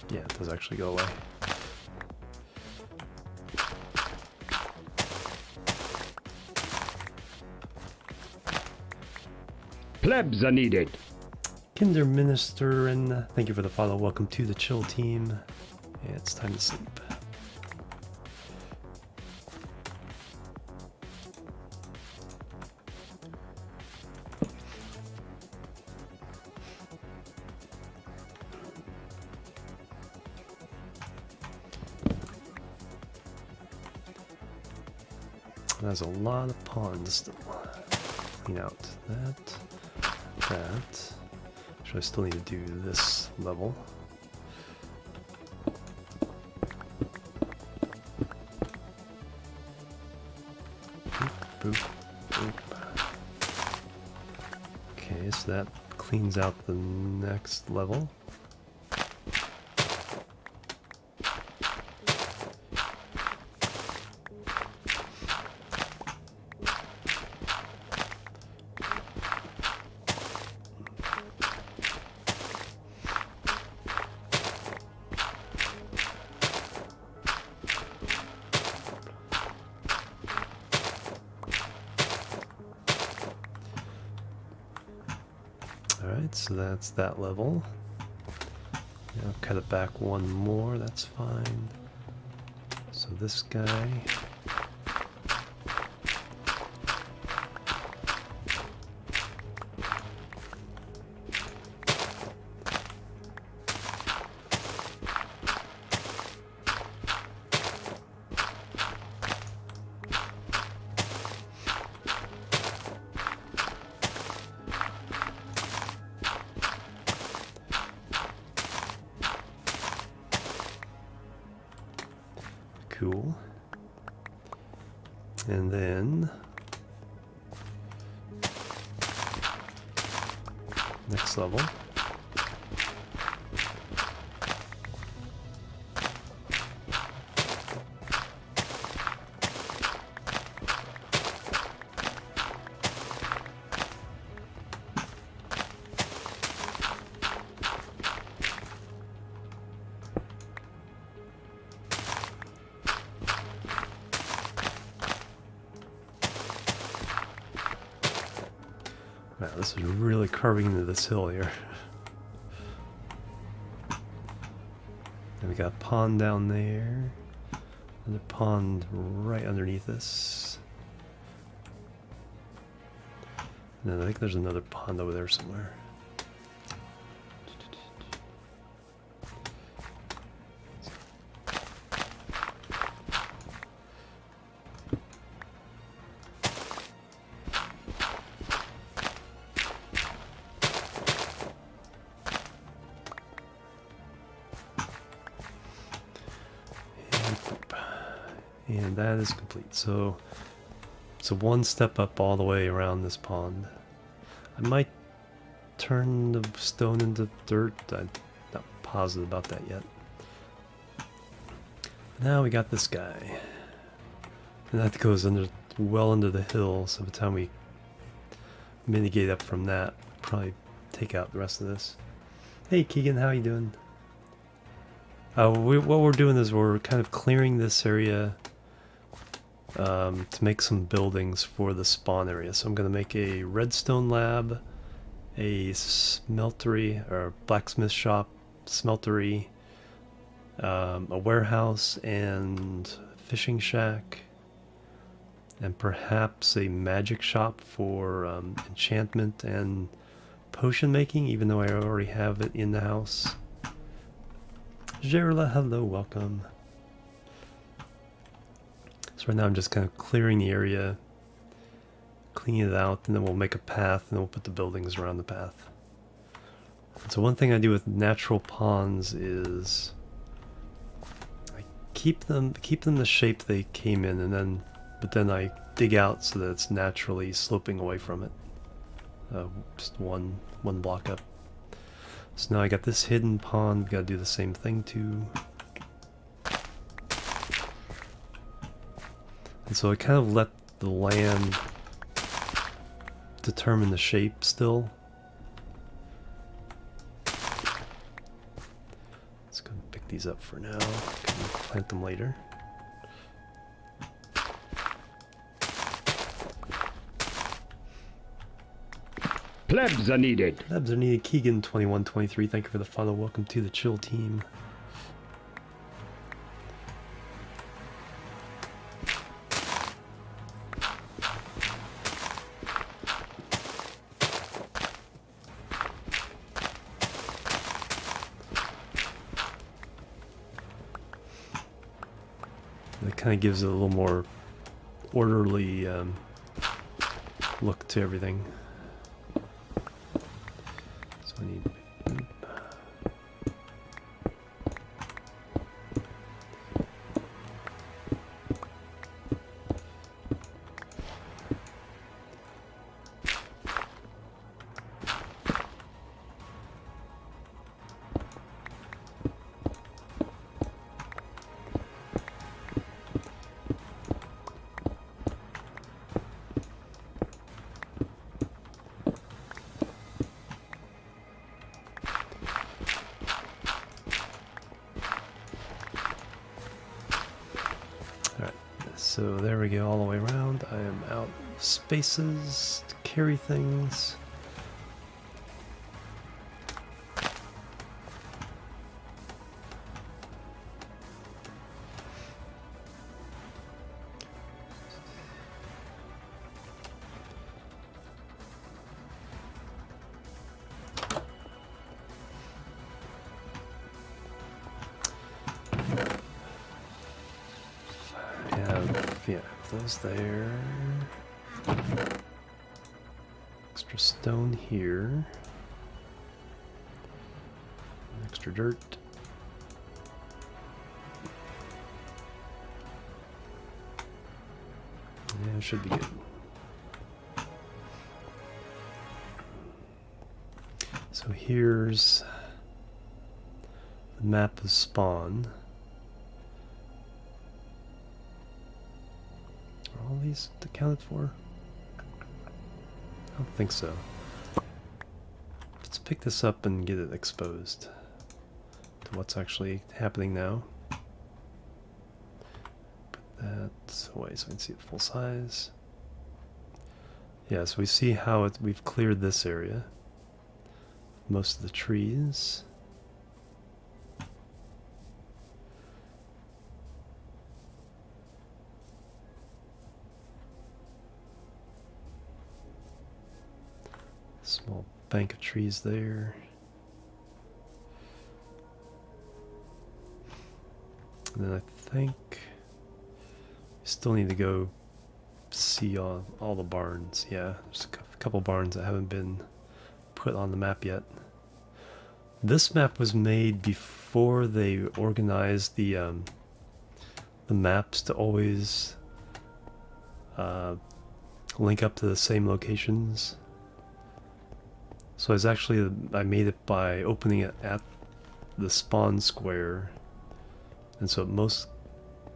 Yeah, it does actually go away. Plebs are needed. Kinder Minister, and thank you for the follow. Welcome to the chill team. Yeah, it's time to sleep. There's a lot of ponds still. Clean out that. Actually, I still need to do this level. Boop, boop, boop. Okay, so that cleans out the next level. Alright, so that's that level. Now cut it back one more, that's fine. So this guy. Cool. And then next level. this is really carving into this hill here. And we got a pond down there. Another pond right underneath us. And then I think there's another pond over there somewhere. And that is complete. So it's a one step up all the way around this pond. I might turn the stone into dirt. I'm not positive about that yet. Now we got this guy. And that goes under, well under the hill, so by the time we mitigate up from that, probably take out the rest of this. Hey Keegan, how you doing? What we're doing is we're kind of clearing this area to make some buildings for the spawn area. So I'm going to make a redstone lab, a smeltery or blacksmith shop, smeltery, a warehouse and fishing shack, and perhaps a magic shop for enchantment and potion making, even though I already have it in the house. Gerla, hello, welcome. So right now I'm just kind of clearing the area, cleaning it out, and then we'll make a path, and then we'll put the buildings around the path. And so one thing I do with natural ponds is I keep them the shape they came in, and but then I dig out so that it's naturally sloping away from it. Just one block up. So now I got this hidden pond, gotta do the same thing too. And so I kind of let the land determine the shape still. Let's go and pick these up for now, can plant them later. Plebs are needed. Plebs are needed. Keegan2123, thank you for the follow. Welcome to the chill team. That kind of gives it a little more orderly look to everything. So I need so there we go, all the way around. I am out of spaces to carry things. Yeah, those there. Extra stone here. Extra dirt. Yeah, it should be good. So here's the map of spawn. Are all these accounted for? I don't think so. Let's pick this up and get it exposed to what's actually happening now. Put that away so we can see it full size. Yeah, so we see how we've cleared this area. Most of the trees. Small bank of trees there. And then I think we still need to go see all the barns. Yeah, there's a couple barns that haven't been put on the map yet. This map was made before they organized the maps to always link up to the same locations. So I made it by opening it at the spawn square, and so it most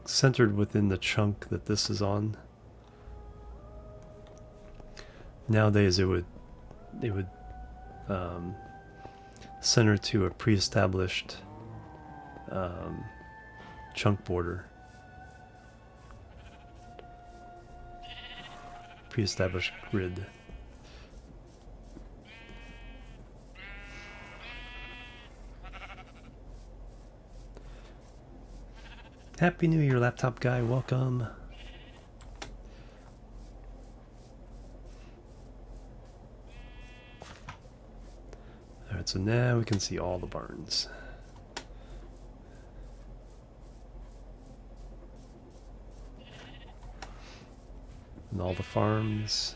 centered within the chunk that this is on. Nowadays it would center to a pre-established chunk border, pre-established grid. Happy New Year, laptop guy, welcome. Alright, so now we can see all the barns. And all the farms.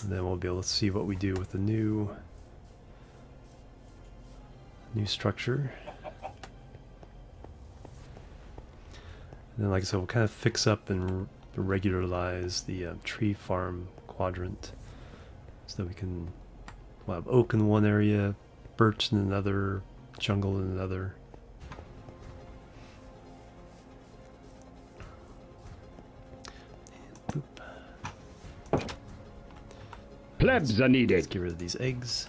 And then we'll be able to see what we do with the new structure. And then, like I said, we'll kind of fix up and regularize the tree farm quadrant, so that we'll have oak in one area, birch in another, jungle in another. Plebs are Let's needed. get rid of these eggs.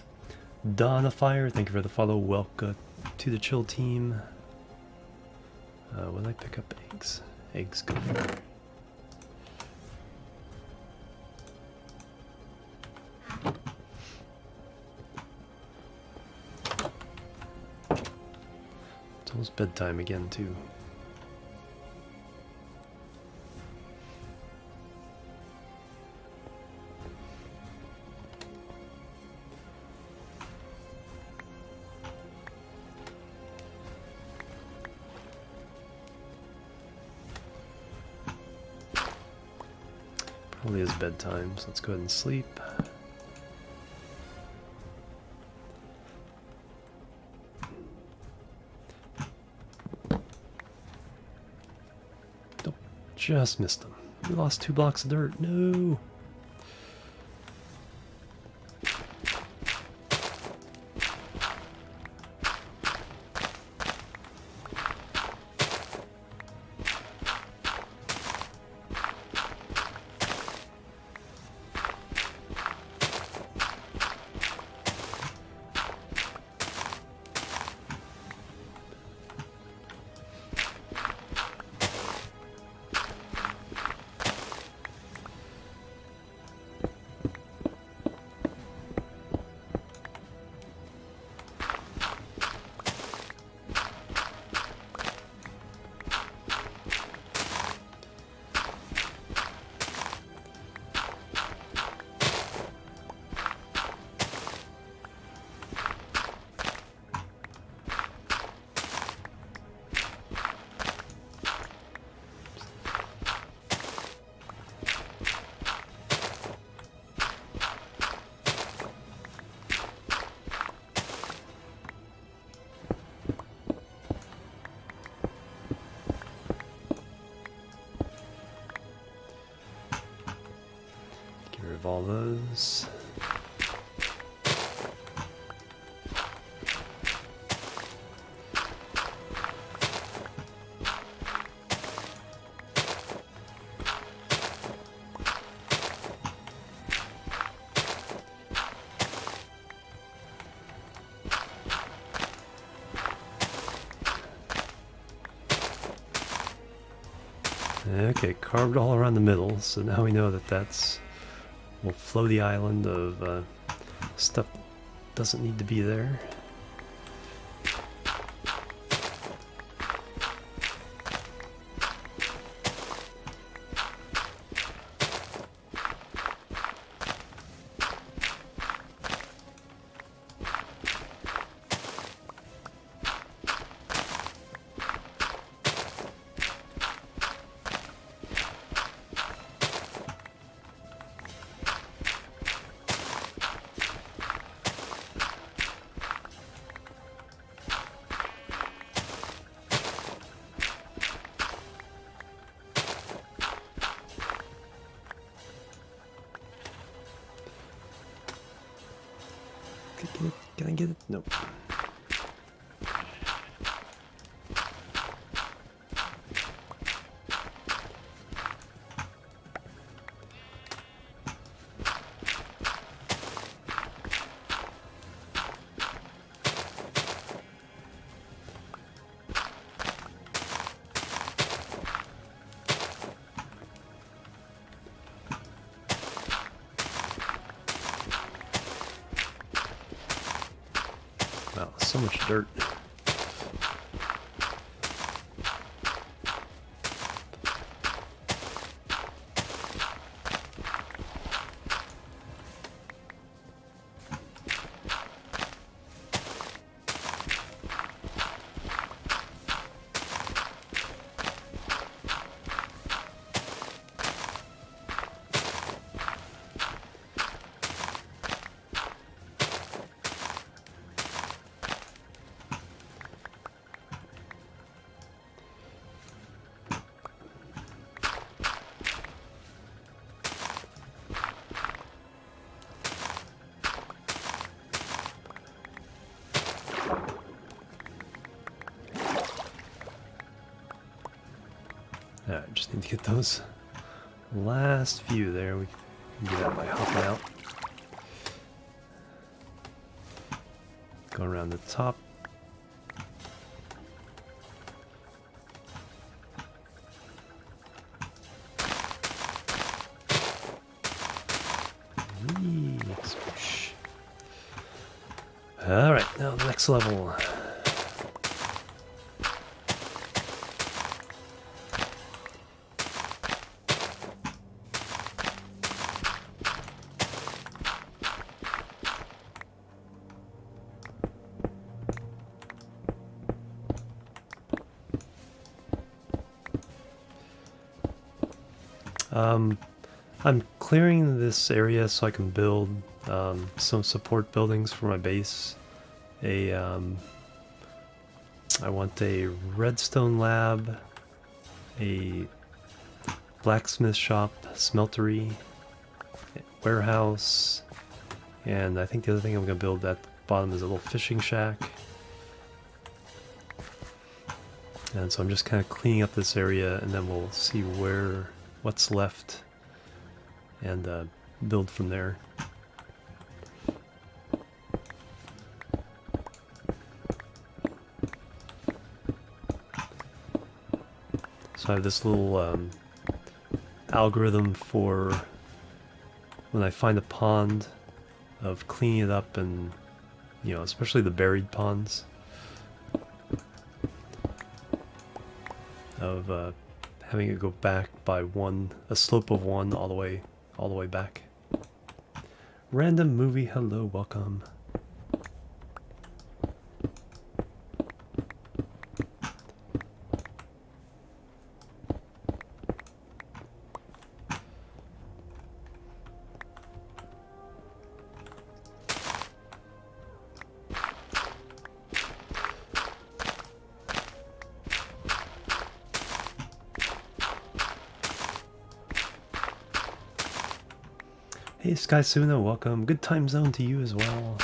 Dawn of Fire, thank you for the follow. Welcome to the chill team. When I pick up eggs, eggs go there. It's almost bedtime again too. Probably is bedtime, so let's go ahead and sleep. Nope, just missed them. We lost 2 blocks of dirt. No. all those. Okay, carved all around the middle, so now we know that will flow the island of stuff that doesn't need to be there. Can I get it? Nope. Wow, so much dirt. Alright, just need to get those last few there. We can do that by hopping out. Go around the top. Alright, now the next level. I'm clearing this area so I can build some support buildings for my base. I want a redstone lab, a blacksmith shop, smeltery, warehouse, and I think the other thing I'm going to build at the bottom is a little fishing shack. And so I'm just kind of cleaning up this area, and then we'll see what's left and build from there. So I have this little algorithm for when I find a pond of cleaning it up, and especially the buried ponds, of having it go back by a slope of one all the way back. Random movie, hello, welcome. Hey Sky Suno, welcome. Good time zone to you as well.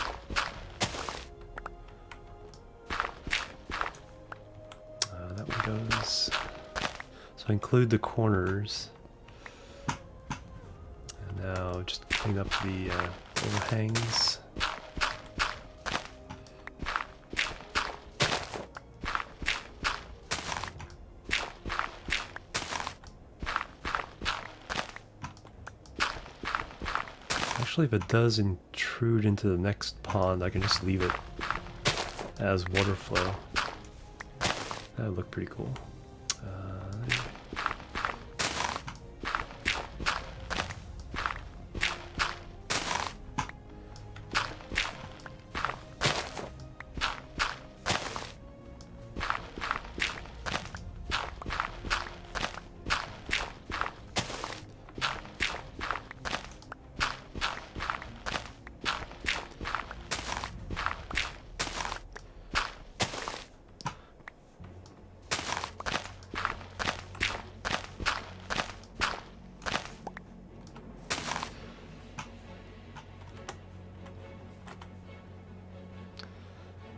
That one goes. So include the corners. And now just clean up the overhangs. Actually, if it does intrude into the next pond, I can just leave it as water flow. That would look pretty cool.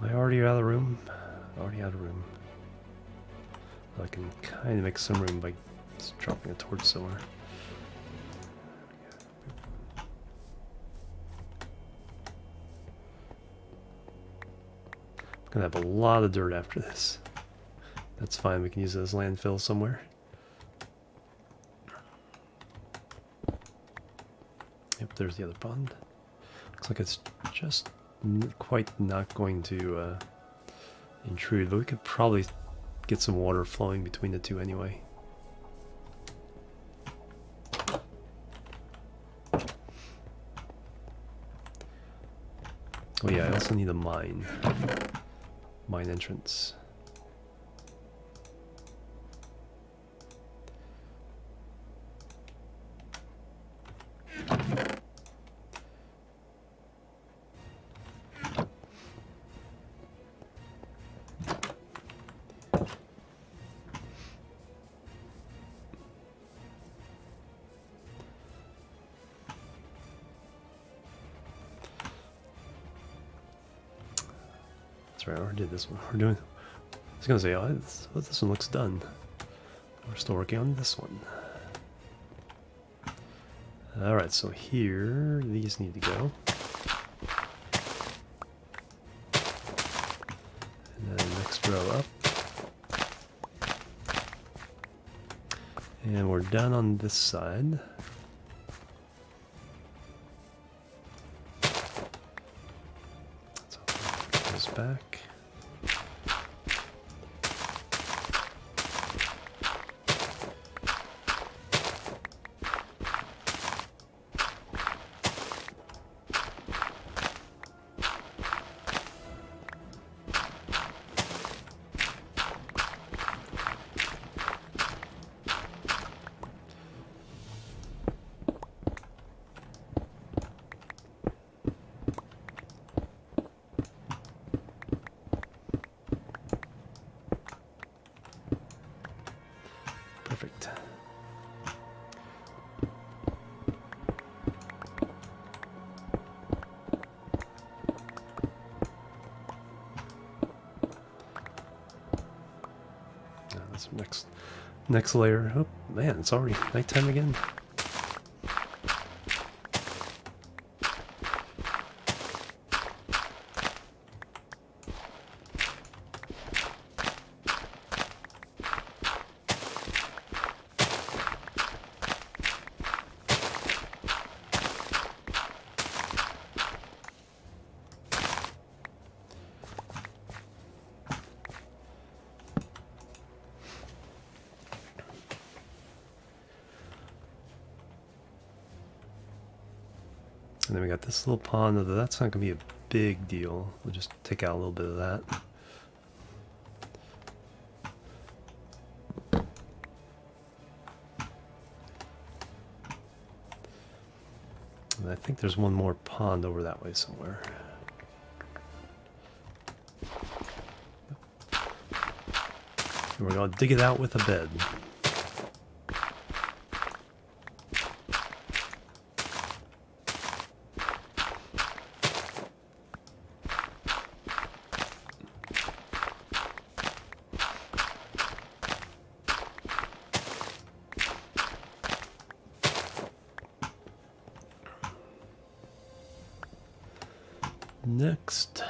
Am I already out of the room? Already out of room. I can kind of make some room by just dropping a torch somewhere. I'm gonna have a lot of dirt after this. That's fine, we can use it as landfill somewhere. Yep, there's the other pond. Looks like it's just quite not going to intrude, but we could probably get some water flowing between the two anyway. Oh yeah, I also need a mine entrance. That's right, I already did this one. We're doing. I was gonna say, oh, this one looks done. We're still working on this one. Alright, so here, these need to go. And then next row up. And we're done on this side. So goes back. Perfect. That's next layer. Oh man, it's already nighttime again. And then we got this little pond, although that's not going to be a big deal. We'll just take out a little bit of that. And I think there's one more pond over that way somewhere. And we're going to dig it out with a bed. Next.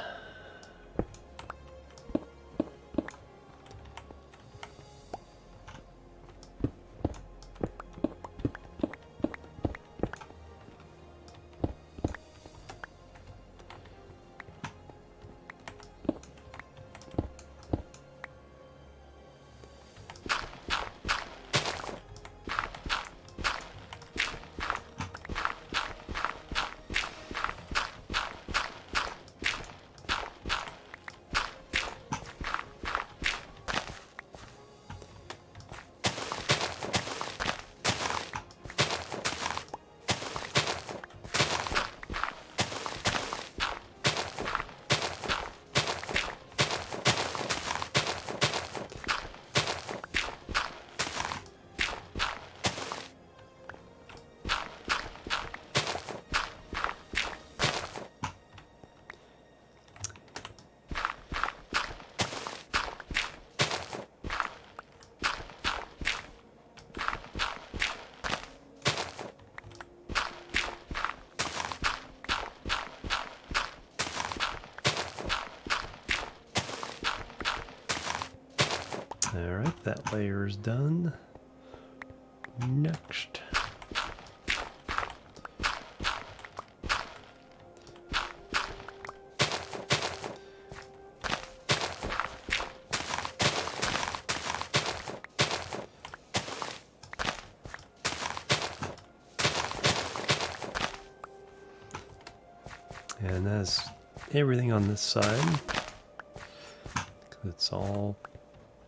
Alright, that layer is done. Next. And that's everything on this side. It's all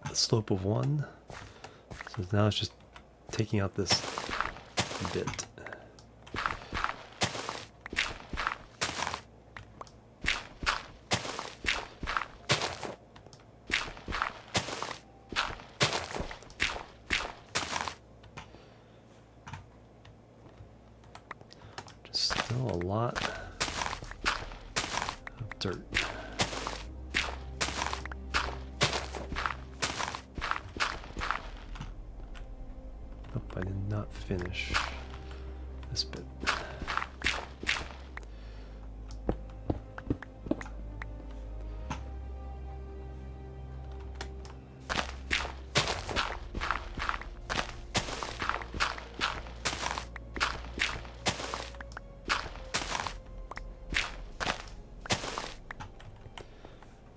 the slope of 1. So now it's just taking out this bit. Just still a lot of dirt. I did not finish this bit.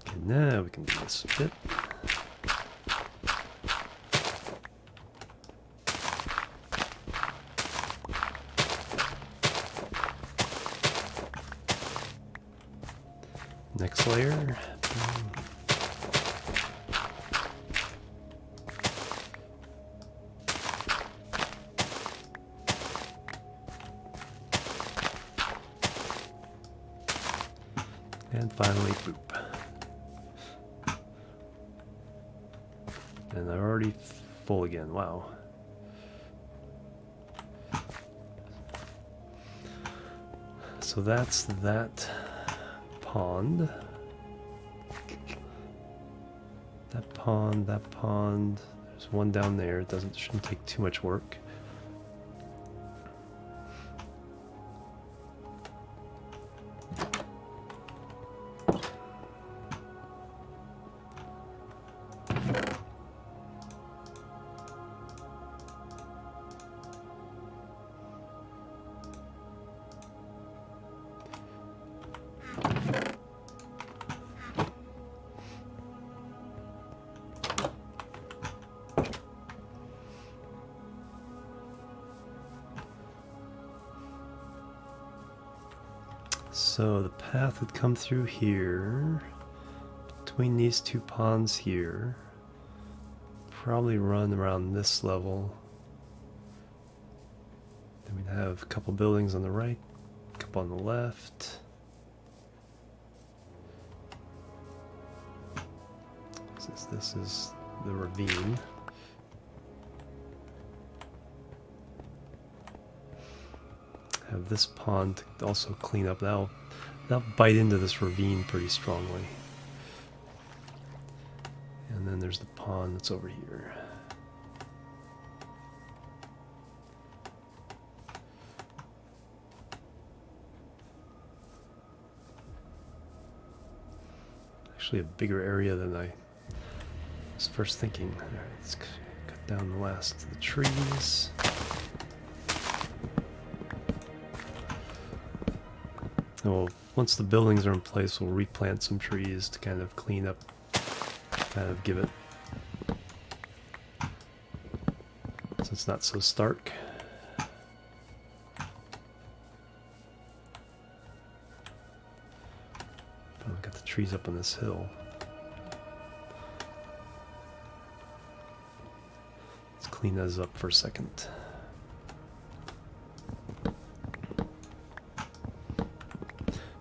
Okay, now we can do this bit. Next layer. Boom. And finally, boop. And they're already full again. Wow. So that's that pond. That pond. There's one down there. It shouldn't take too much work. So the path would come through here, between these two ponds here, probably run around this level. Then we'd have a couple buildings on the right, a couple on the left. Since this is the ravine. Have this pond to also clean up. That'll bite into this ravine pretty strongly. And then there's the pond that's over here. actually a bigger area than I was first thinking. Alright, let's cut down the last of the trees. And once the buildings are in place, we'll replant some trees to kind of clean up, kind of give it, so it's not so stark. But I've got the trees up on this hill. Let's clean those up for a second.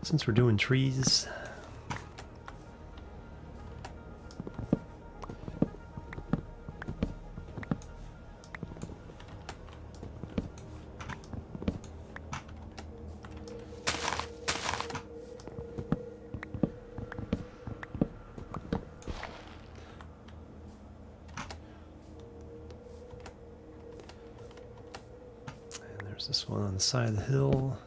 Since we're doing trees, and there's this one on the side of the hill.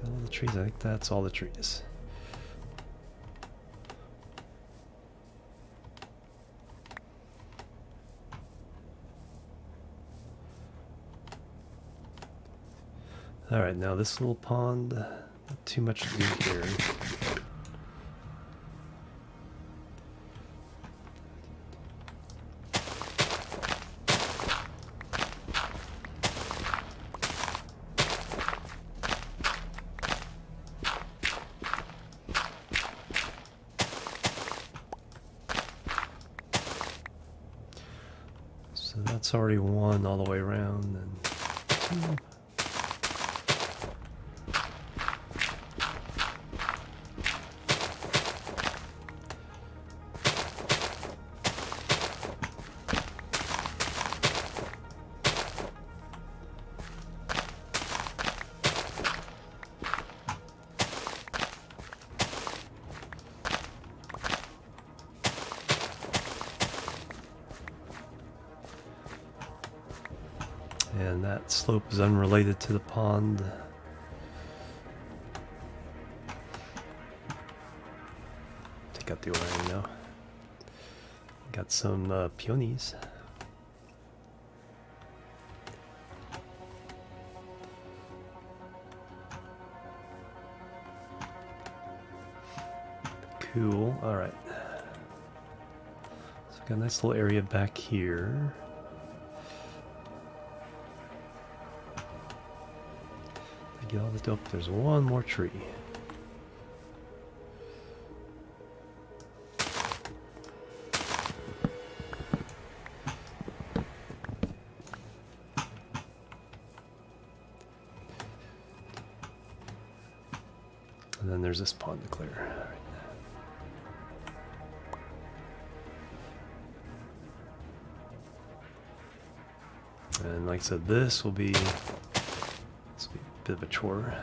All the trees, I think that's all the trees. Alright, now this little pond, not too much to do here. So that's already one all the way around, and two. And that slope is unrelated to the pond. Take out the orang now. Got some peonies. Cool. Alright. So we got a nice little area back here. Get all the dope. There's one more tree. And then there's this pond to clear. All right. And like I said, this will be a bit of a chore.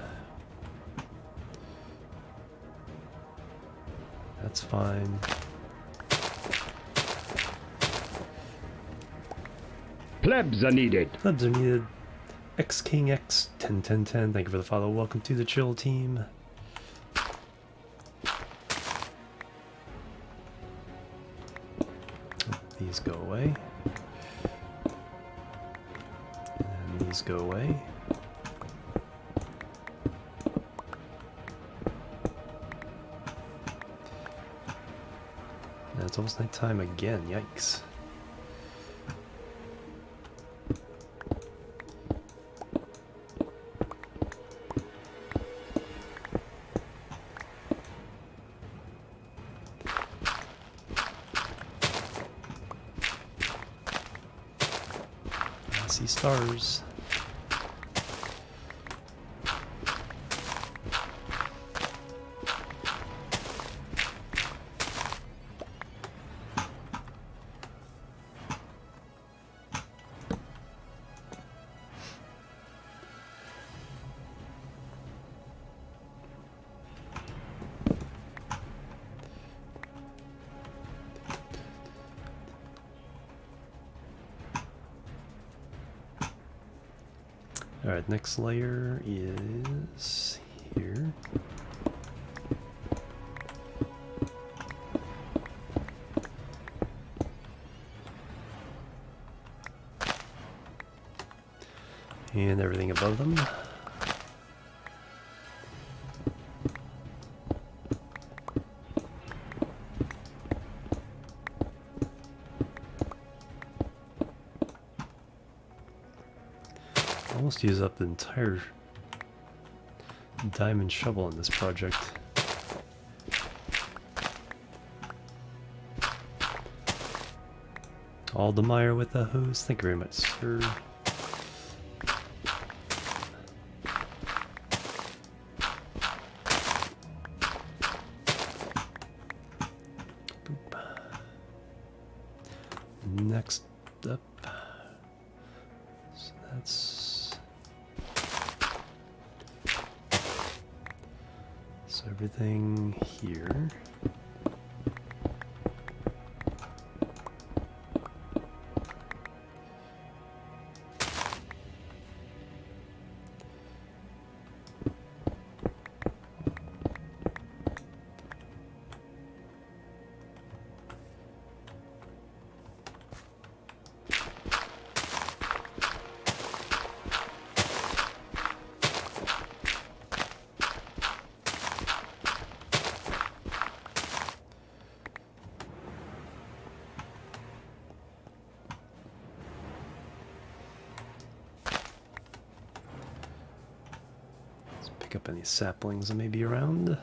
That's fine. Plebs are needed. Plebs are needed. X King X 101010. Thank you for the follow. Welcome to the chill team. These go away. And these go away. And it's almost night time again. Yikes. I see stars. Alright, next layer is here. And everything above them. Almost use up the entire diamond shovel in this project. Aldemeyer with the hose. Thank you very much, sir. Next up, so that's everything here. Pick up any saplings that may be around.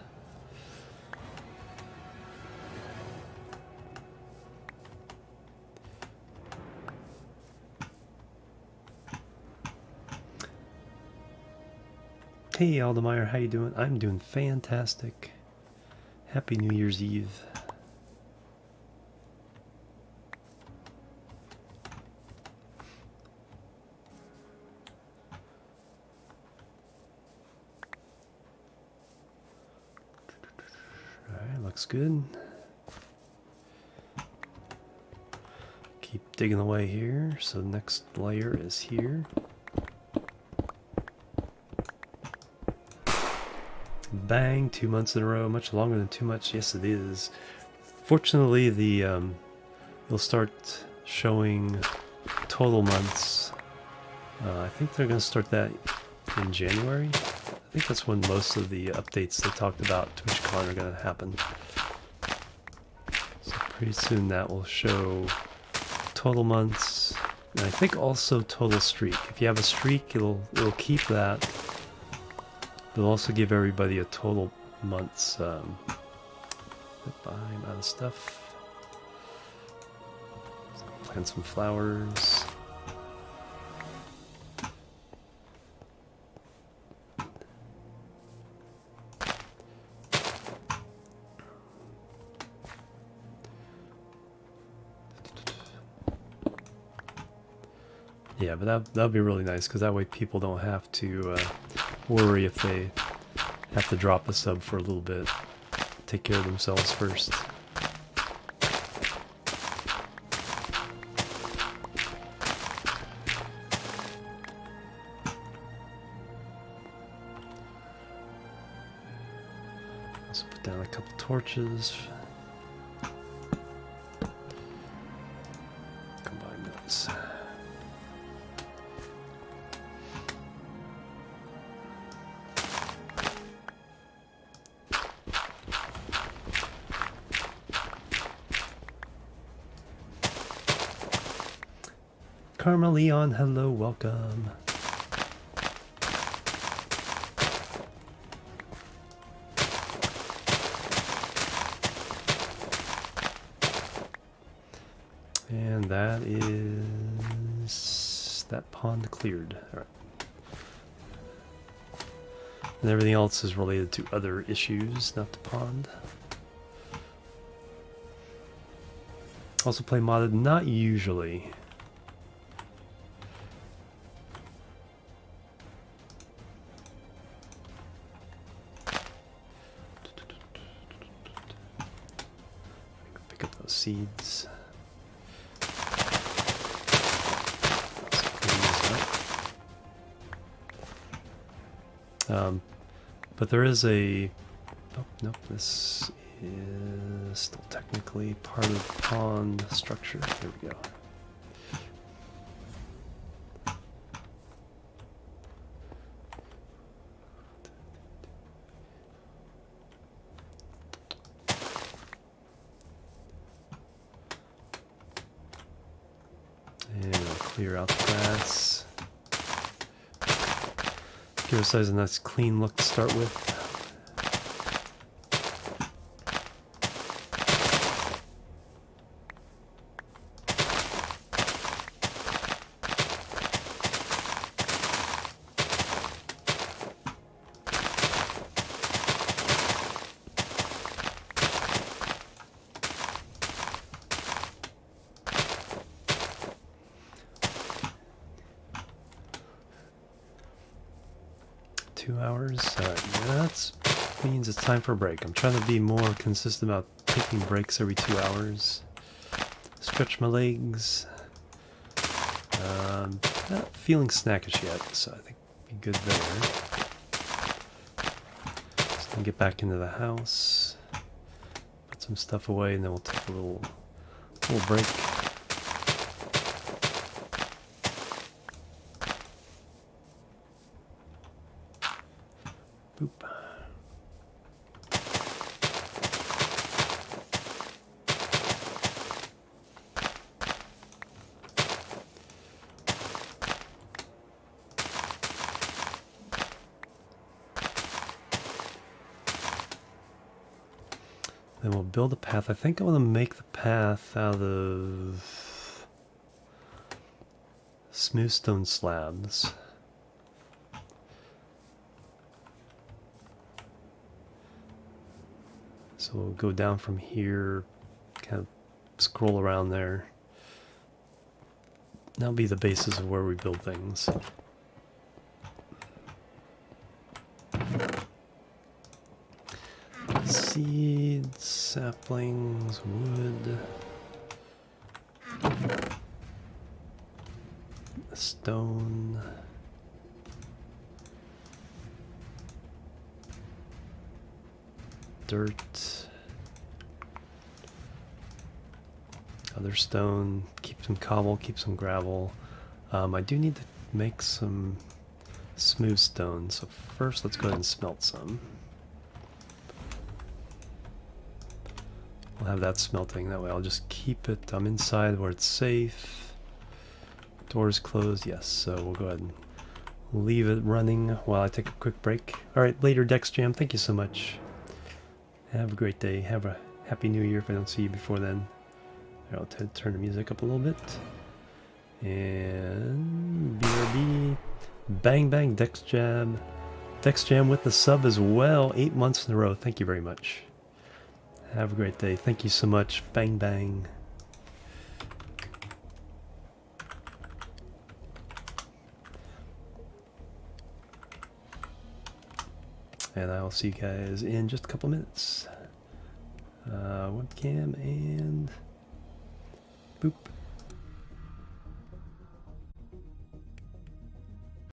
Hey Aldemeyer, how you doing? I'm doing fantastic. Happy New Year's Eve. Looks good. Keep digging away here. So the next layer is here. Bang! 2 months in a row. Much longer than too much. Yes, it is. Fortunately, the they'll start showing total months. I think they're going to start that in January. I think that's when most of the updates they talked about TwitchCon are going to happen. So pretty soon that will show total months, and I think also total streak. If you have a streak, it'll keep that. It'll also give everybody a total months. I'm out of stuff. Plant some flowers. Yeah, but that'll be really nice, because that way people don't have to worry if they have to drop a sub for a little bit. Take care of themselves first. Also put down a couple torches. Combine those. Karma Leon, hello, welcome. And that is that pond cleared. All right. And everything else is related to other issues, not the pond. Also play modded, not usually. Pick up those seeds. But there is a... Oh, nope, this is still technically part of the pond structure. There we go. And we'll clear out the grass. Give ourselves a nice clean look to start with. 2 hours. That means it's time for a break. I'm trying to be more consistent about taking breaks every 2 hours. Stretch my legs. Not feeling snackish yet, so I think be good there. Just gonna get back into the house, put some stuff away, and then we'll take a little break. Boop. Then we'll build a path. I think I want to make the path out of smooth stone slabs. So we'll go down from here, kind of scroll around there. That'll be the basis of where we build things. Seeds, saplings, wood, stone. Dirt, other stone, keep some cobble, keep some gravel. I do need to make some smooth stone, so first let's go ahead and smelt some. We'll have that smelting, that way I'll just keep it, I'm inside where it's safe. Doors closed, yes, so we'll go ahead and leave it running while I take a quick break. Alright, later Dex Jam, thank you so much. Have a great day. Have a happy new year if I don't see you before then. I'll turn the music up a little bit. And BRB. Bang bang Dex Jam. Dex Jam with the sub as well. 8 months in a row. Thank you very much. Have a great day. Thank you so much. Bang bang. And I will see you guys in just a couple minutes. Webcam and boop.